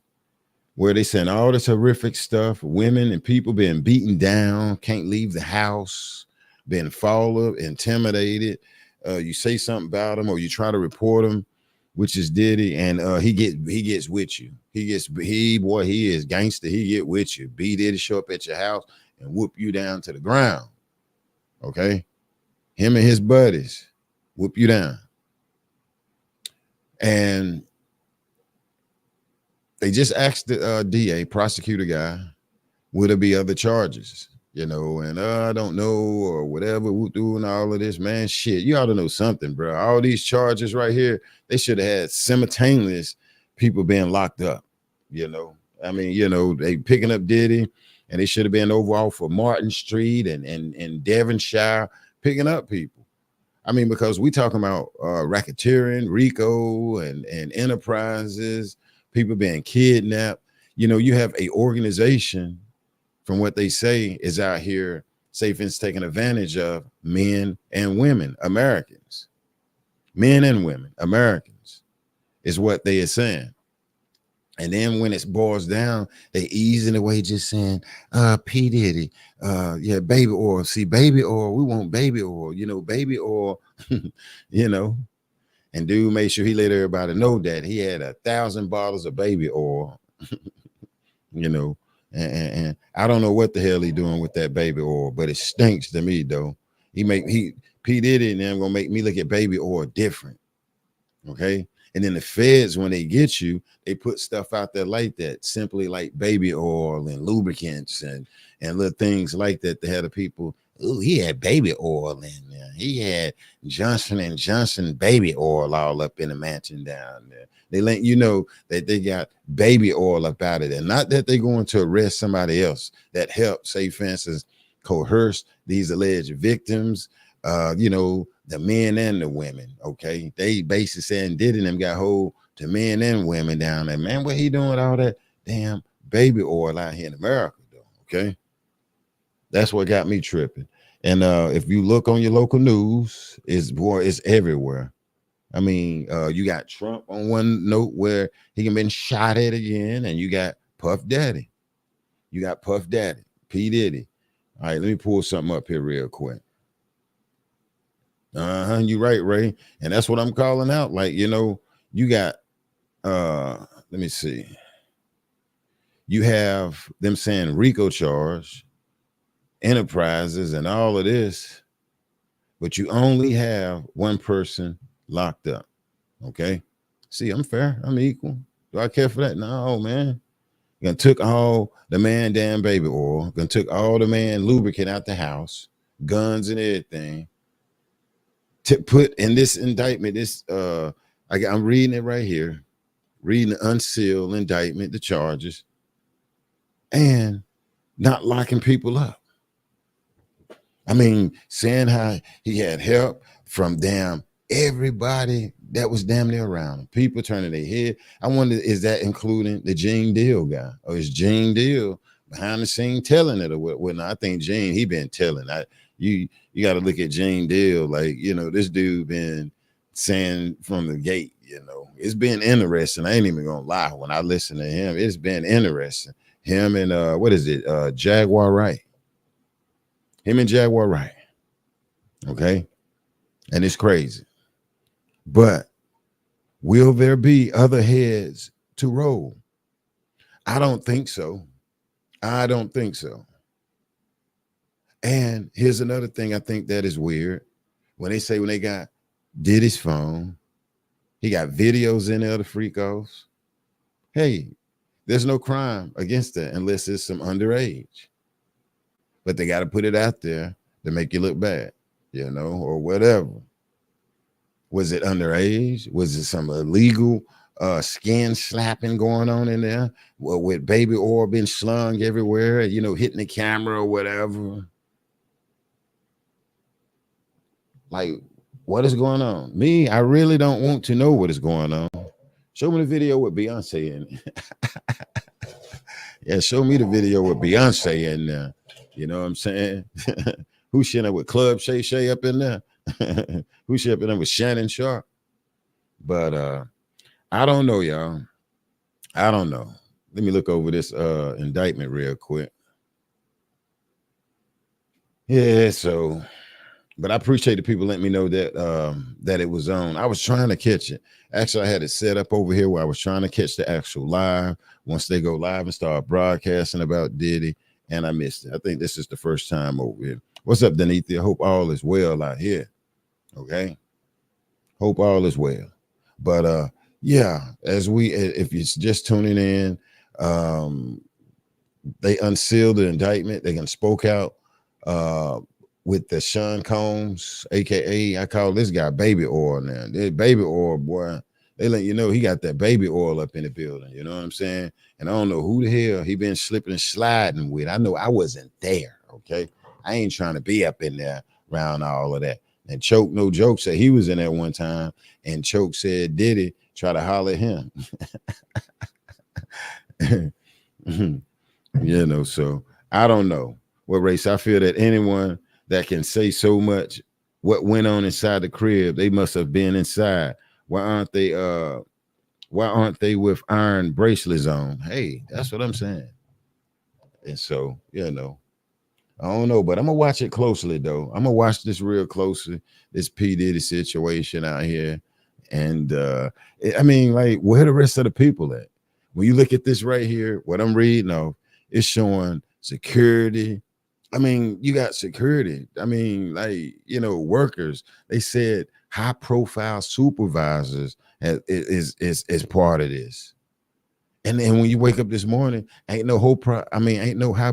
where they saying all this horrific stuff, women and people being beaten down, can't leave the house, being followed, intimidated. You say something about them or you try to report them, which is Diddy, and he gets with you. He is gangster. He get with you. B Diddy show up at your house and whoop you down to the ground. Okay, him and his buddies whoop you down, and they just asked the DA, prosecutor guy, will there be other charges? You know, and I don't know, or whatever, we're doing all of this, man. Shit, you ought to know something, bro. All these charges right here, they should have had simultaneous people being locked up. You know, I mean, you know, they picking up Diddy, and they should have been over off of Martin Street and Devonshire picking up people. I mean, because we talking about racketeering, RICO, and enterprises, people being kidnapped. You know, you have a organization, from what they say, is out here, say, for instance, taking advantage of men and women, Americans. Men and women, Americans, is what they are saying. And then when it boils down, they easing away just saying, P. Diddy, yeah, baby oil. See, baby oil, we want baby oil, you know, baby oil, you know. And dude made sure he let everybody know that he had 1,000 bottles of baby oil, you know. And I don't know what the hell he doing with that baby oil, but it stinks to me though. P. Diddy and them gonna make me look at baby oil different. Okay. And then the feds, when they get you, they put stuff out there like that, simply like baby oil and lubricants and little things like that to have the people, oh, he had baby oil in there. He had Johnson & Johnson baby oil all up in the mansion down there. They let you know that they got baby oil up out of there. Not that they're going to arrest somebody else that helped, say, for instance, coerce these alleged victims, you know, the men and the women, okay? They basically saying Diddy and them got hold to men and women down there. Man, what he doing with all that damn baby oil out here in America, though, okay? That's what got me tripping. And if you look on your local news, it's everywhere. I mean, you got Trump on one note where he can been shot at again, and you got Puff Daddy. You got Puff Daddy, P. Diddy. All right, let me pull something up here real quick. You're right, Ray. And that's what I'm calling out. Like, you know, you got, let me see. You have them saying RICO charge, enterprises, and all of this, but you only have one person locked up. Okay. See, I'm fair. I'm equal. Do I care for that? No, man. Gonna took all the man damn baby oil. Gonna took all the man lubricant out the house, guns and everything. To put in this indictment, this I'm reading it right here, reading the unsealed indictment, the charges, and not locking people up. I mean, saying how he had help from damn everybody that was damn near around him. People turning their head. I wonder, is that including the Gene Deal guy? Or is Gene Deal behind the scene telling it or what? No, I think Gene, he been telling. You got to look at Gene Deal, like, you know, this dude been saying from the gate, you know, it's been interesting. I ain't even gonna lie. When I listen to him, it's been interesting. Him and what is it? Jaguar Wright. Him and Jaguar Wright. Okay. And it's crazy. But will there be other heads to roll? I don't think so. I don't think so. And here's another thing I think that is weird. When they say when they got Diddy's phone, he got videos in there of the freak-offs. Hey, there's no crime against that unless it's some underage. But they got to put it out there to make you look bad, you know, or whatever. Was it underage? Was it some illegal skin slapping going on in there? Well, with baby oil being slung everywhere, you know, hitting the camera or whatever. Like, what is going on? Me, I really don't want to know what is going on. Show me the video with Beyonce in it. Yeah, show me the video with Beyonce in there. You know what I'm saying? Who's she in there with? Club Shay Shay up in there? Who's she up in there with? Shannon Sharp? But I don't know, y'all. I don't know. Let me look over this indictment real quick. Yeah, so, but I appreciate the people letting me know that that it was on. I was trying to catch it. Actually, I had it set up over here where I was trying to catch the actual live once they go live and start broadcasting about Diddy, and I missed it. I think this is the first time over here. What's up, Denithia? Hope all is well out here. Okay. Hope all is well. But yeah, as we, if you're just tuning in, they unsealed the indictment. They can spoke out with the Sean Combs, aka I call this guy baby oil now. Baby oil, boy. They let you know he got that baby oil up in the building. You know what I'm saying? And I don't know who the hell he been slipping and sliding with. I know I wasn't there. Okay. I ain't trying to be up in there around all of that. And Choke, no joke, said he was in there one time, and Choke said Diddy try to holler at him. You know, so I don't know what race. I feel that anyone that can say so much what went on inside the crib, they must have been inside. Why aren't they with iron bracelets on? Hey, that's what I'm saying. And so, you know, I don't know, but I'm gonna watch it closely though. I'm gonna watch this real closely, this P. Diddy situation out here. And I mean, like, where the rest of the people at? When you look at this right here, what I'm reading of, it's showing security. I mean, you got security. I mean, like, you know, workers. They said high profile supervisors is part of this. And then when you wake up this morning, ain't no high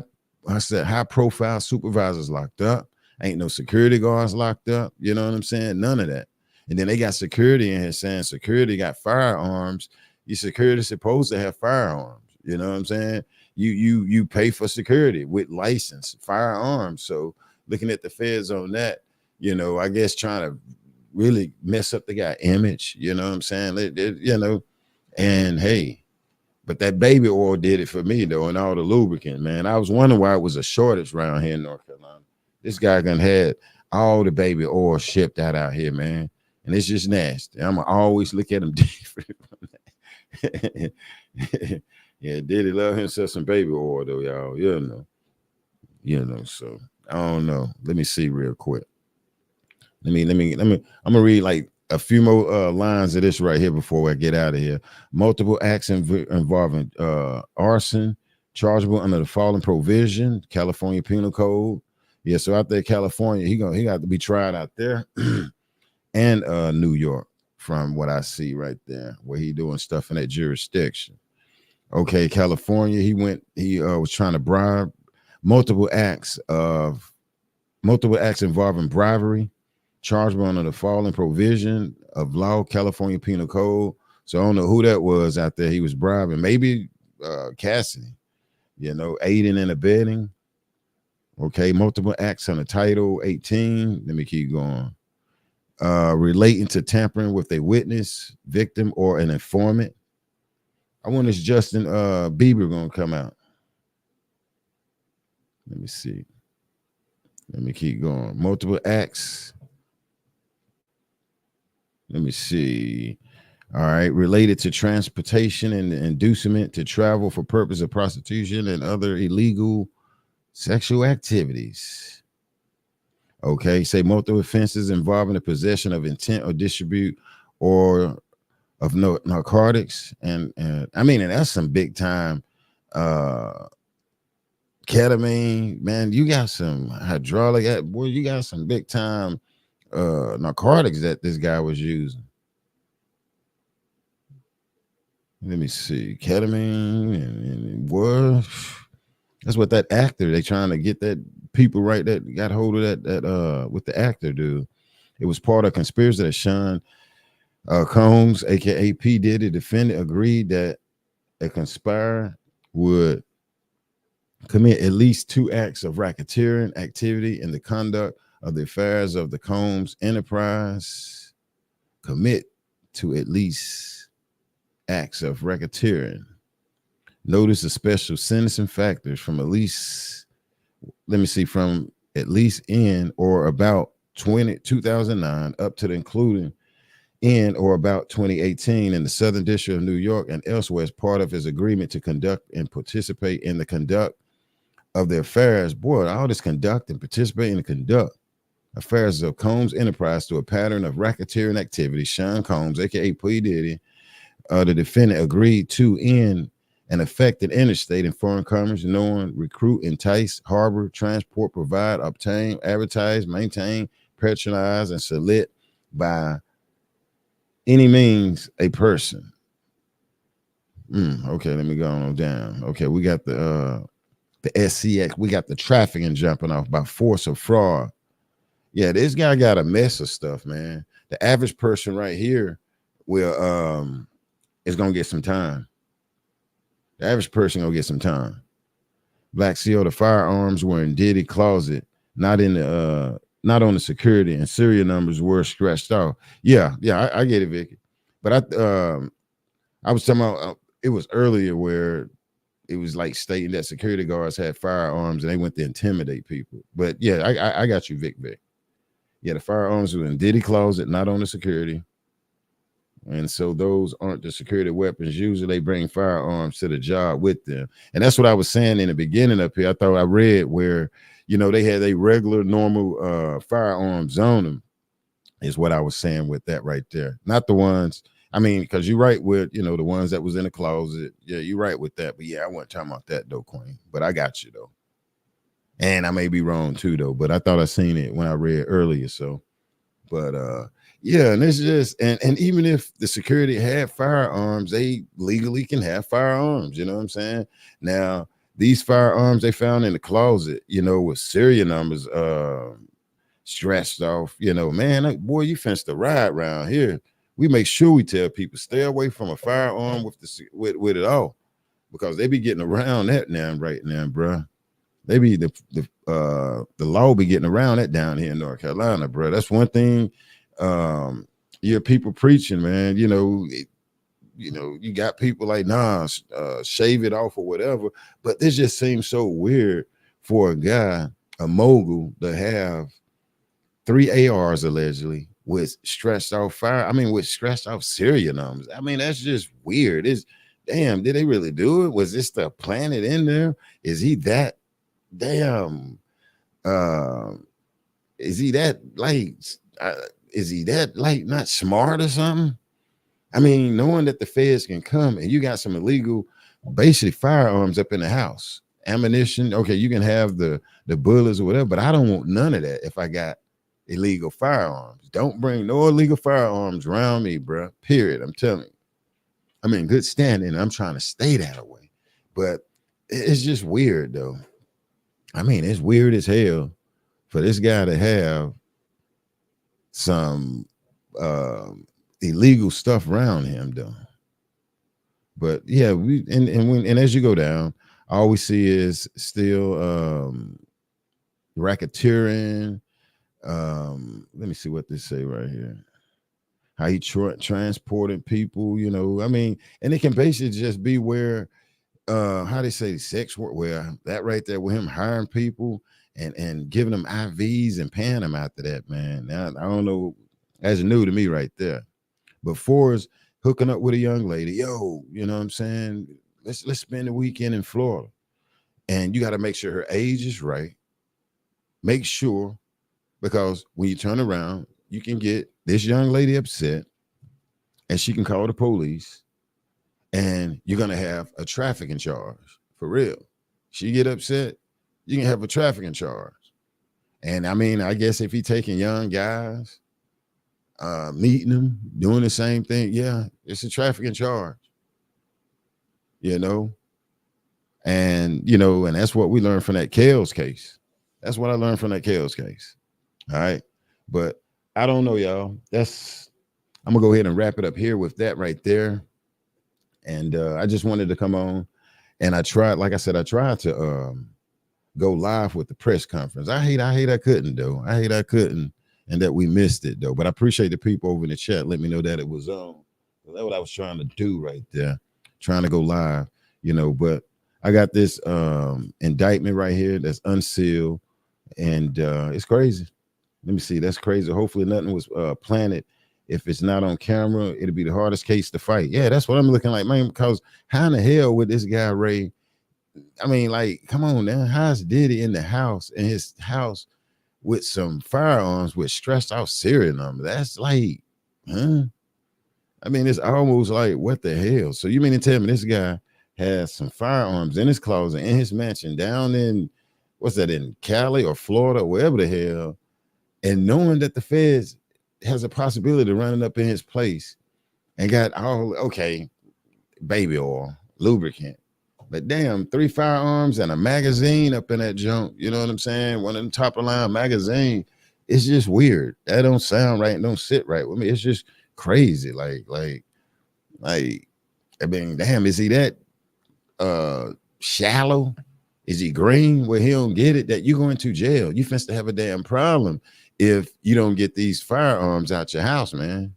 profile supervisors locked up. Ain't no security guards locked up. You know what I'm saying? None of that. And then they got security in here saying security got firearms. Your security supposed to have firearms. You know what I'm saying? You pay for security with license, firearms. So looking at the feds on that, you know, I guess trying to really mess up the guy image. You know what I'm saying? You know, and hey, but that baby oil did it for me though, and all the lubricant, man. I was wondering why it was a shortage around here in North Carolina. This guy done had all the baby oil shipped out here, man. And it's just nasty. I'm gonna always look at him different. Yeah, Diddy love himself some baby oil though, y'all. You know, so I don't know. Let me see real quick. I'm gonna read like a few more lines of this right here before I get out of here. Multiple acts involving arson, chargeable under the following provision, California Penal Code. Yeah, so out there, California, he got to be tried out there, and New York, from what I see right there, where he doing stuff in that jurisdiction. Okay, California, he was trying to bribe. Multiple acts involving bribery, chargeable under the following provision of law, California Penal Code. So I don't know who that was out there he was bribing. Maybe Cassie, you know, aiding and abetting. Okay, multiple acts under Title 18. Let me keep going. Relating to tampering with a witness, victim, or an informant. I wonder is Justin Bieber gonna come out? Let me see. Let me keep going. Multiple acts. Let me see. All right. Related to transportation and inducement to travel for purpose of prostitution and other illegal sexual activities. Okay. Say multiple offenses involving the possession of intent or distribute or of narcotics. And I mean, and that's some big time ketamine, man. You got some hydraulic, boy, you got some big time narcotics that this guy was using. Let me see, ketamine and what? That's what that actor, they trying to get that people right that got hold of that with the actor dude. It was part of a conspiracy that Sean Combs, aka P. Diddy, defendant, agreed that a conspirator would commit at least 2 acts of racketeering activity in the conduct of the affairs of the Combs enterprise. Commit to at least acts of racketeering. Notice the special sentencing factors from at least at least in or about 2009 up to the including in or about 2018 in the Southern District of New York and elsewhere as part of his agreement to conduct and participate in the conduct of the affairs. Boy, all this conduct and participate in the conduct affairs of Combs Enterprise to a pattern of racketeering activity. Sean Combs, aka P. Diddy, the defendant, agreed to end and affect interstate and foreign commerce, knowing, recruit, entice, harbor, transport, provide, obtain, advertise, maintain, patronize, and select by any means a person. Okay, let me go on down. Okay, we got the SCX, we got the trafficking jumping off by force of fraud. Yeah, this guy got a mess of stuff, man. The average person right here will is gonna get some time. The average person gonna get some time. Black CO, the firearms were in Diddy closet, not in the not on the security, and serial numbers were scratched off. Yeah, I get it, Vicky. But I was talking about it was earlier where it was like stating that security guards had firearms and they went to intimidate people. But yeah, I got you, Vic. Yeah, the firearms were in Diddy closet, not on the security. And so those aren't the security weapons. Usually they bring firearms to the job with them. And that's what I was saying in the beginning up here. I thought I read where, you know, they had a regular, normal firearms on them is what I was saying with that right there. Not the ones, I mean, because you're right with, you know, the ones that was in the closet. Yeah, you're right with that. But yeah, I wasn't talking about that though, Queen. But I got you though. And I may be wrong too though, but I thought I seen it when I read earlier. So, but yeah, and it's just and even if the security had firearms, they legally can have firearms, you know what I'm saying? Now, these firearms they found in the closet, you know, with serial numbers stretched off, you know, man, boy, you fenced the ride around here. We make sure we tell people stay away from a firearm with the with it all, because they be getting around that now right now, bro. They be the law be getting around that down here in North Carolina, bro. That's one thing. Yeah, people preaching, man. You know, you got people like, nah, shave it off or whatever. But this just seems so weird for a guy, a mogul, to have 3 ARs allegedly with stretched off fire. I mean, with stretched off serial numbers. I mean, that's just weird. It's damn. Did they really do it? Was this stuff planted in there? Is he that damn? Is he that like? Is he that like not smart or something? I mean, knowing that the feds can come and you got some illegal, basically firearms up in the house, ammunition. Okay, you can have the bullets or whatever, but I don't want none of that if I got illegal firearms. Don't bring no illegal firearms around me, bro. Period. I'm telling you. I'm in good standing. I'm trying to stay that way. But it's just weird, though. I mean, it's weird as hell for this guy to have some illegal stuff around him, though. But yeah, and as you go down, all we see is still racketeering. Let me see what they say right here. How he transporting people, you know. I mean, and it can basically just be where how they say sex work, where that right there with him hiring people and giving them IVs and paying them after that, man. Now I don't know, that's new to me right there. But Forrest hooking up with a young lady, yo, you know what I'm saying? Let's spend the weekend in Florida. And you got to make sure her age is right. Make sure, because when you turn around, you can get this young lady upset and she can call the police and you're going to have a trafficking charge for real. She get upset, you can have a trafficking charge. And I mean, I guess if he taking young guys, meeting them, doing the same thing, yeah, it's a trafficking charge, you know? And, you know, and that's what we learned from that Kales case. That's what I learned from that Kales case. All right. But I don't know, y'all. I'm gonna go ahead and wrap it up here with that right there. And I just wanted to come on, and I tried to go live with the press conference. I hate I couldn't though. I couldn't, and that we missed it though. But I appreciate the people over in the chat. Let me know that it was on. That's what I was trying to do right there, trying to go live, you know. But I got this indictment right here that's unsealed. And it's crazy. Let me see. That's crazy. Hopefully nothing was planted. If it's not on camera, it'll be the hardest case to fight. Yeah, that's what I'm looking like, man, because how in the hell would this guy, Ray? I mean, like, come on now. How's Diddy in his house with some firearms with stressed out serial number? That's like, huh? I mean, it's almost like, what the hell? So you mean to tell me this guy has some firearms in his closet, in his mansion down in, what's that, in Cali or Florida, wherever the hell, and knowing that the feds has a possibility of running up in his place and got all, okay, baby oil, lubricant, but damn, 3 firearms and a magazine up in that junk, you know what I'm saying? One of them top of the line magazine. It's just weird. That don't sound right and don't sit right with me. It's just crazy. Like, I mean, damn, is he that shallow? Is he green where he don't get it that you going to jail? You finna have a damn problem if you don't get these firearms out your house, man.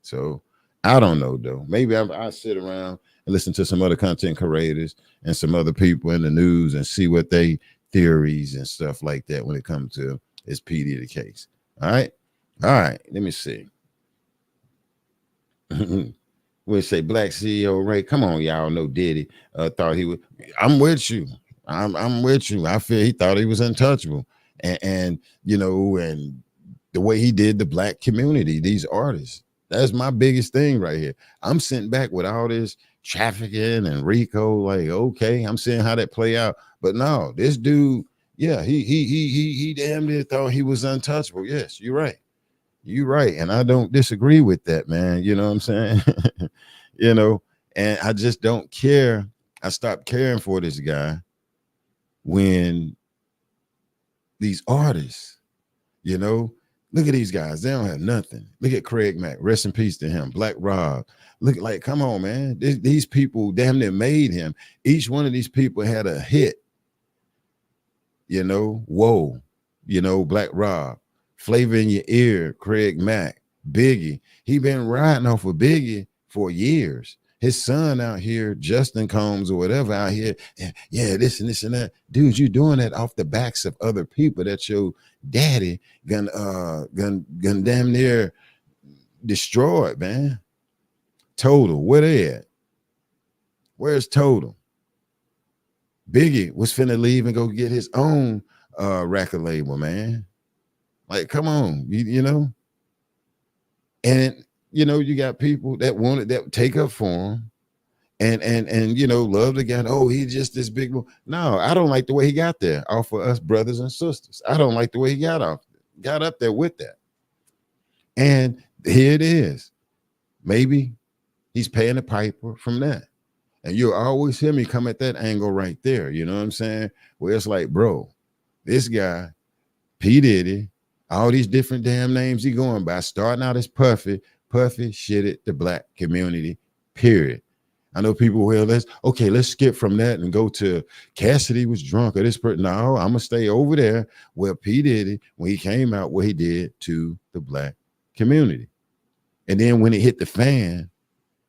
So I don't know though. Maybe I sit around and listen to some other content creators and some other people in the news and see what they theories and stuff like that when it comes to this P. Diddy case. All right. Let me see. We'll say Black CEO Ray. Come on, y'all know Diddy thought he would. I'm with you. I'm with you. I feel he thought he was untouchable. And you know, and the way he did the black community, these artists. That's my biggest thing right here. I'm sitting back with all this trafficking and Rico, like, okay, I'm seeing how that play out. But no, this dude, yeah, he damn near thought he was untouchable. Yes, you're right. You're right. And I don't disagree with that, man. You know what I'm saying? You know, and I just don't care. I stopped caring for this guy when these artists, you know, look at these guys. They don't have nothing. Look at Craig Mack. Rest in peace to him. Black Rob. Look, like, come on, man. These people damn near made him. Each one of these people had a hit. You know, whoa. You know, Black Rob. Flavor in Your Ear, Craig Mack. Biggie. He been riding off of Biggie for years. His son out here, Justin Combs or whatever out here, yeah, this and this and that. Dude, you doing that off the backs of other people that your daddy gonna damn near destroyed, man. Total, where they at? Where's Total? Biggie was finna leave and go get his own record label, man. Like, come on, you know? And you know, you got people that wanted that take up for him and you know, love the guy. Oh, he's just this big one. No, I don't like the way he got there off of us brothers and sisters. I don't like the way he got up there with that. And here it is. Maybe he's paying the piper from that. And you'll always hear me come at that angle right there. You know what I'm saying? Where it's like, bro, this guy, P. Diddy, all these different damn names he going by, starting out as Puffy shitted the black community, period. I know people, well, let's skip from that and go to Cassidy was drunk or this person. No, I'm gonna stay over there where P. Diddy, when he came out, what he did to the black community. And then when it hit the fan,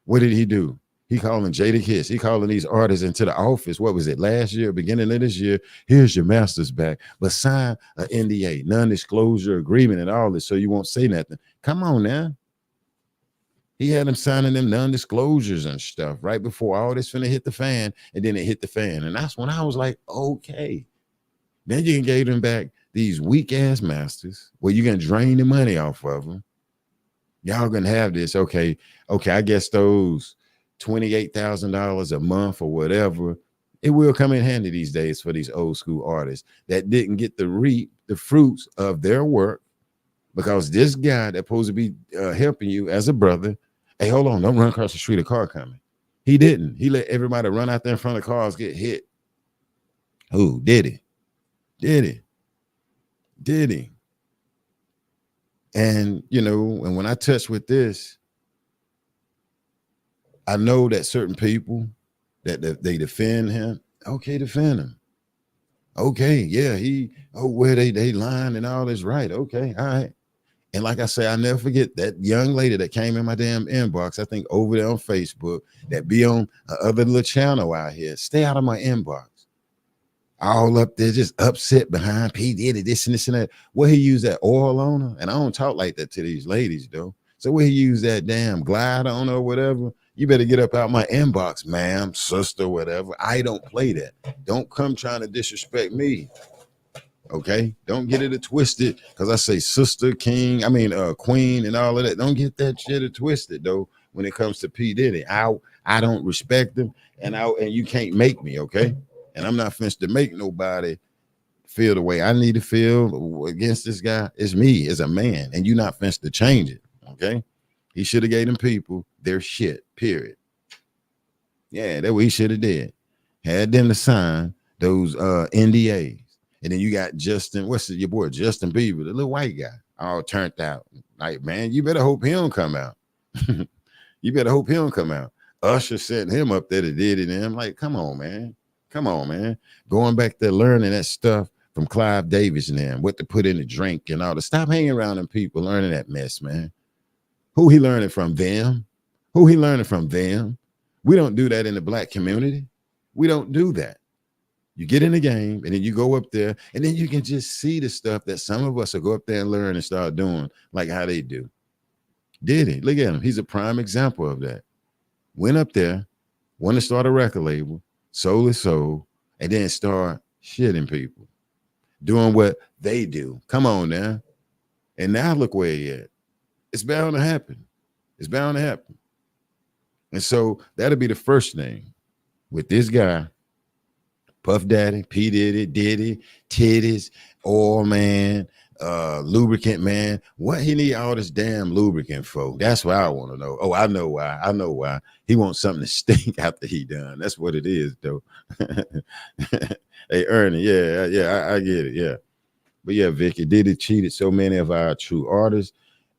what did he do? He calling Jada Kiss. He calling these artists into the office. What was it, last year, beginning of this year? Here's your masters back, but sign an NDA, non-disclosure agreement and all this so you won't say nothing. Come on now. He had them signing them non-disclosures and stuff right before all this finna hit the fan, and then it hit the fan. And that's when I was like, okay. Then you can give them back these weak-ass masters where you're going to drain the money off of them. Y'all going to have this. Okay, I guess those $28,000 a month or whatever, it will come in handy these days for these old school artists that didn't get to reap the fruits of their work because this guy that's supposed to be helping you as a brother, hey, hold on, don't run across the street, a car coming. He didn't. He let everybody run out there in front of cars get hit. Who? Diddy. And, you know, and when I touch with this, I know that certain people that they defend him. Okay, defend him. Okay, yeah, where they lying and all this, right. Okay, all right. And like I say, I never forget that young lady that came in my damn inbox, I think over there on Facebook, that be on other little channel out here. Stay out of my inbox. all up there just upset behind P. Diddy, this and this and that. What he used that oil on her? And I don't talk like that to these ladies, though. So what he used that damn Glide on her or whatever? You better get up out my inbox, ma'am, sister, whatever. I don't play that. Don't come trying to disrespect me. Okay? Don't get it twisted because I say sister, king, queen and all of that. Don't get that shit twisted, though, when it comes to P. Diddy. I don't respect him, and you can't make me, okay? And I'm not finished to make nobody feel the way I need to feel against this guy. It's me as a man, and you're not finished to change it, okay? He should have gave them people their shit, period. Yeah, that's what he should have did. Had them to sign those NDAs. And then you got Justin, your boy, Justin Bieber, the little white guy, all turned out. Like, man, you better hope he don't come out. You better hope he don't come out. Usher sent him up there to Diddy, and I'm like, come on, man. Come on, man. Going back there learning that stuff from Clive Davis and them, what to put in the drink and all that. Stop hanging around them people learning that mess, man. Who he learning from? Them. Who he learning from? Them. We don't do that in the black community. We don't do that. You get in the game and then you go up there and then you can just see the stuff that some of us will go up there and learn and start doing like how they do. Diddy, look at him. He's a prime example of that. Went up there, wanted to start a record label, sold his soul, and then start shitting people, doing what they do. Come on now. And now look where he at. It's bound to happen. It's bound to happen. And so that'll be the first thing with this guy, Puff Daddy, P. Diddy, titties, oil man, lubricant man. What he need all this damn lubricant for? That's what I want to know. Oh, I know why. I know why. He wants something to stink after he done. That's what it is, though. Hey, Ernie, yeah, I get it, yeah. But yeah, Vicky, Diddy cheated so many of our true artists.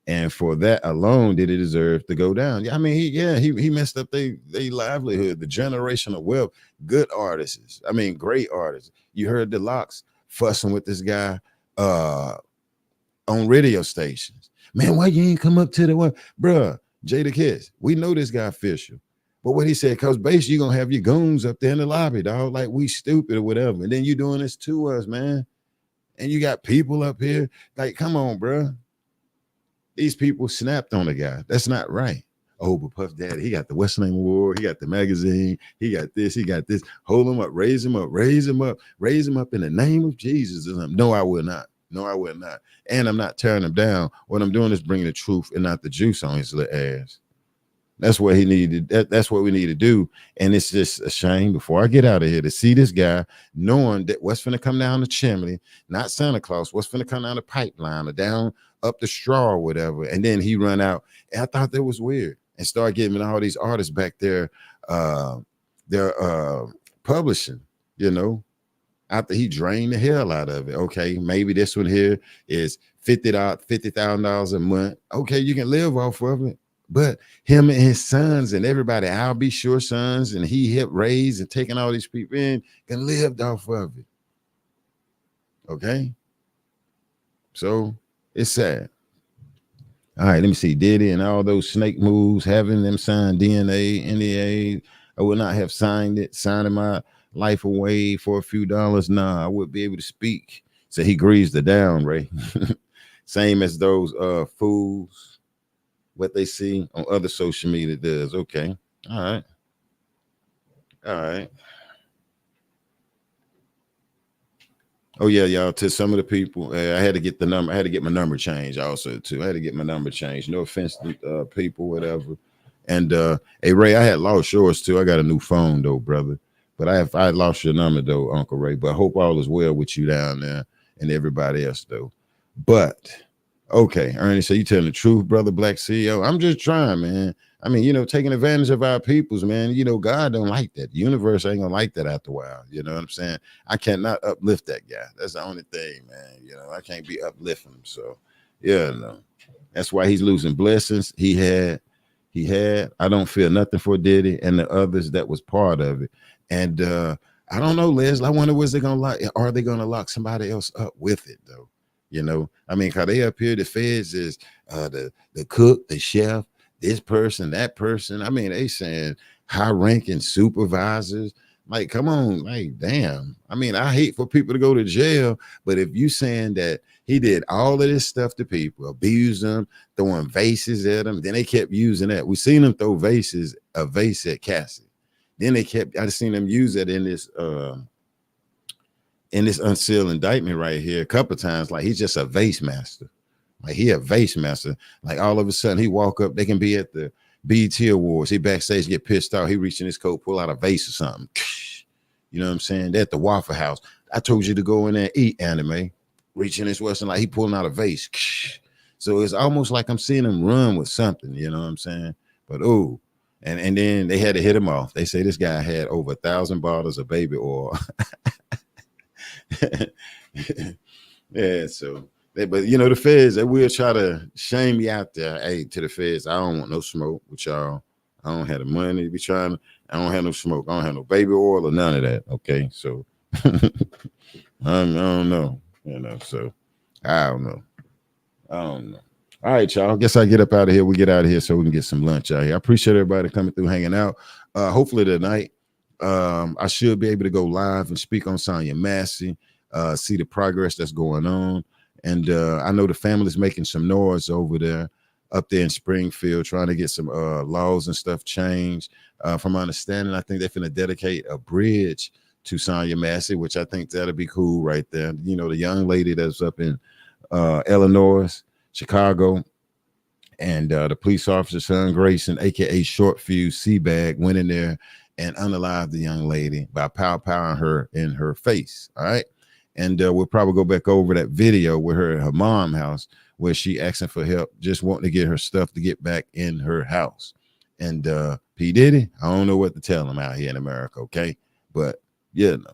And for that alone, did it deserve to go down? Yeah, I mean, he messed up their livelihood, the generational wealth. Good artists, I mean, great artists. You heard the Locks fussing with this guy on radio stations. Man, why you ain't come up to the one, bruh? Jada Kiss, we know this guy official, but what he said, cause basically you gonna have your goons up there in the lobby, dog, like we stupid or whatever, and then you doing this to us, man. And you got people up here, like, come on, bruh. These people snapped on the guy. That's not right. Oh, but Puff Daddy, he got the West Name Award, he got the magazine, he got this, he got this. Hold him up, raise him up, raise him up, raise him up in the name of Jesus. No, I will not. No, I will not. And I'm not tearing him down. What I'm doing is bringing the truth and not the juice on his little ass. That's what he needed. That's what we need to do. And it's just a shame before I get out of here to see this guy knowing that what's finna come down the chimney, not Santa Claus, what's finna come down the pipeline or down up the straw or whatever. And then he run out. And I thought that was weird. And start giving all these artists back their publishing, you know, after he drained the hell out of it. Okay, maybe this one here is $50,000 a month. Okay, you can live off of it. But him and his sons and everybody, I'll Be Sure sons, and he helped raise and taking all these people in, can live off of it. Okay? So it's sad. All right, let me see. Diddy and all those snake moves, having them sign DNA, NDA. I would not have signed it, signing my life away for a few dollars. Nah, I would be able to speak. So he agrees to down, Ray. Same as those fools. What they see on other social media does. Okay. All right. All right. Oh yeah, y'all. To some of the people, I had to get the number. I had to get my number changed also too. I had to get my number changed. No offense to people, whatever. And hey Ray, I had lost yours too. I got a new phone though, brother. But I lost your number though, Uncle Ray. But I hope all is well with you down there and everybody else though. But okay, Ernie, so you telling the truth, brother, Black CEO. I'm just trying, man. I mean, you know, taking advantage of our peoples, man. You know, God don't like that. The universe ain't gonna like that after a while. You know what I'm saying? I cannot uplift that guy. That's the only thing, man. You know, I can't be uplifting him. So, yeah, no. That's why he's losing blessings. He had. I don't feel nothing for Diddy and the others that was part of it. And I don't know, Leslie. I wonder was they gonna lock? Are they gonna lock somebody else up with it though? You know, I mean, how they up here, the feds is the cook, the chef, this person, that person. I mean, they saying high-ranking supervisors, Like, come on, like, damn. I mean, I hate for people to go to jail, but if you saying that he did all of this stuff to people, abused them, throwing vases at them, then they kept using that. We seen them throw a vase at Cassie. Then I just seen them use it in this unsealed indictment right here a couple of times. Like, he's just a vase master. Like, he a vase master. Like, all of a sudden he walk up, they can be at the BET Awards. He backstage, get pissed off. He reach in his coat, pull out a vase or something. You know what I'm saying? They're at the Waffle House. I told you to go in there and eat, anime. Reach in his Western, like he pulling out a vase. So it's almost like I'm seeing him run with something, you know what I'm saying? But oh, and then they had to hit him off. They say this guy had over 1,000 bottles of baby oil. Yeah, so but you know, the feds, they will try to shame me out there. Hey, to the feds, I don't want no smoke with y'all. I don't have the money to be trying. I don't have no smoke. I don't have no baby oil or none of that. Okay, so I don't know. You know, so I don't know. All right, y'all. I guess I get up out of here. We get out of here so we can get some lunch out here. I appreciate everybody coming through, hanging out. Hopefully tonight, I should be able to go live and speak on Sonya Massey, see the progress that's going on. And I know the family's making some noise over there, up there in Springfield, trying to get some laws and stuff changed. From my understanding, I think they're going to dedicate a bridge to Sonya Massey, which I think that'll be cool right there. You know, the young lady that's up in Illinois, Chicago, and the police officer, son Grayson, aka Short Fuse Seabag, went in there and unalived the young lady by powering her in her face. All right. And we'll probably go back over that video with her at her mom's house where she asking for help, just wanting to get her stuff to get back in her house. And P. Diddy, I don't know what to tell him out here in America, okay? But, yeah, no.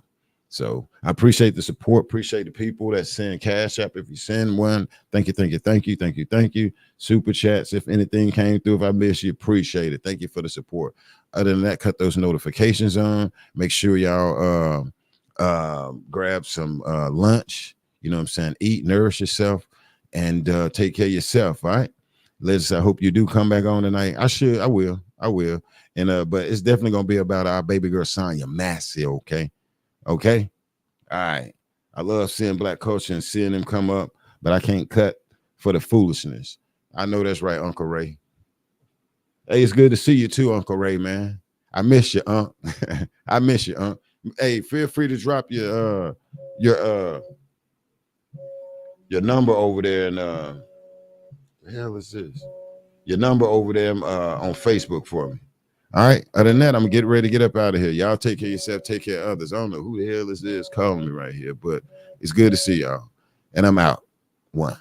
So I appreciate the support, appreciate the people that send Cash App. If you send one, thank you. Super chats, if anything came through, if I missed you, appreciate it. Thank you for the support. Other than that, cut those notifications on. Make sure y'all grab some lunch, you know what I'm saying? Eat, nourish yourself, and take care of yourself. All right. I hope you do come back on tonight. I will. And but it's definitely gonna be about our baby girl Sonya Massey, okay? Okay. All right. I love seeing Black culture and seeing them come up, but I can't cut for the foolishness. I know that's right, Uncle Ray. Hey, it's good to see you too, Uncle Ray, man. I miss you, Unc. I miss you, Unc. Hey, feel free to drop your number over there, and the hell is this? Your number over there on Facebook for me. All right. Other than that, I'm gonna get ready to get up out of here. Y'all take care of yourself, take care of others. I don't know who the hell is this calling me right here, but it's good to see y'all. And I'm out. One.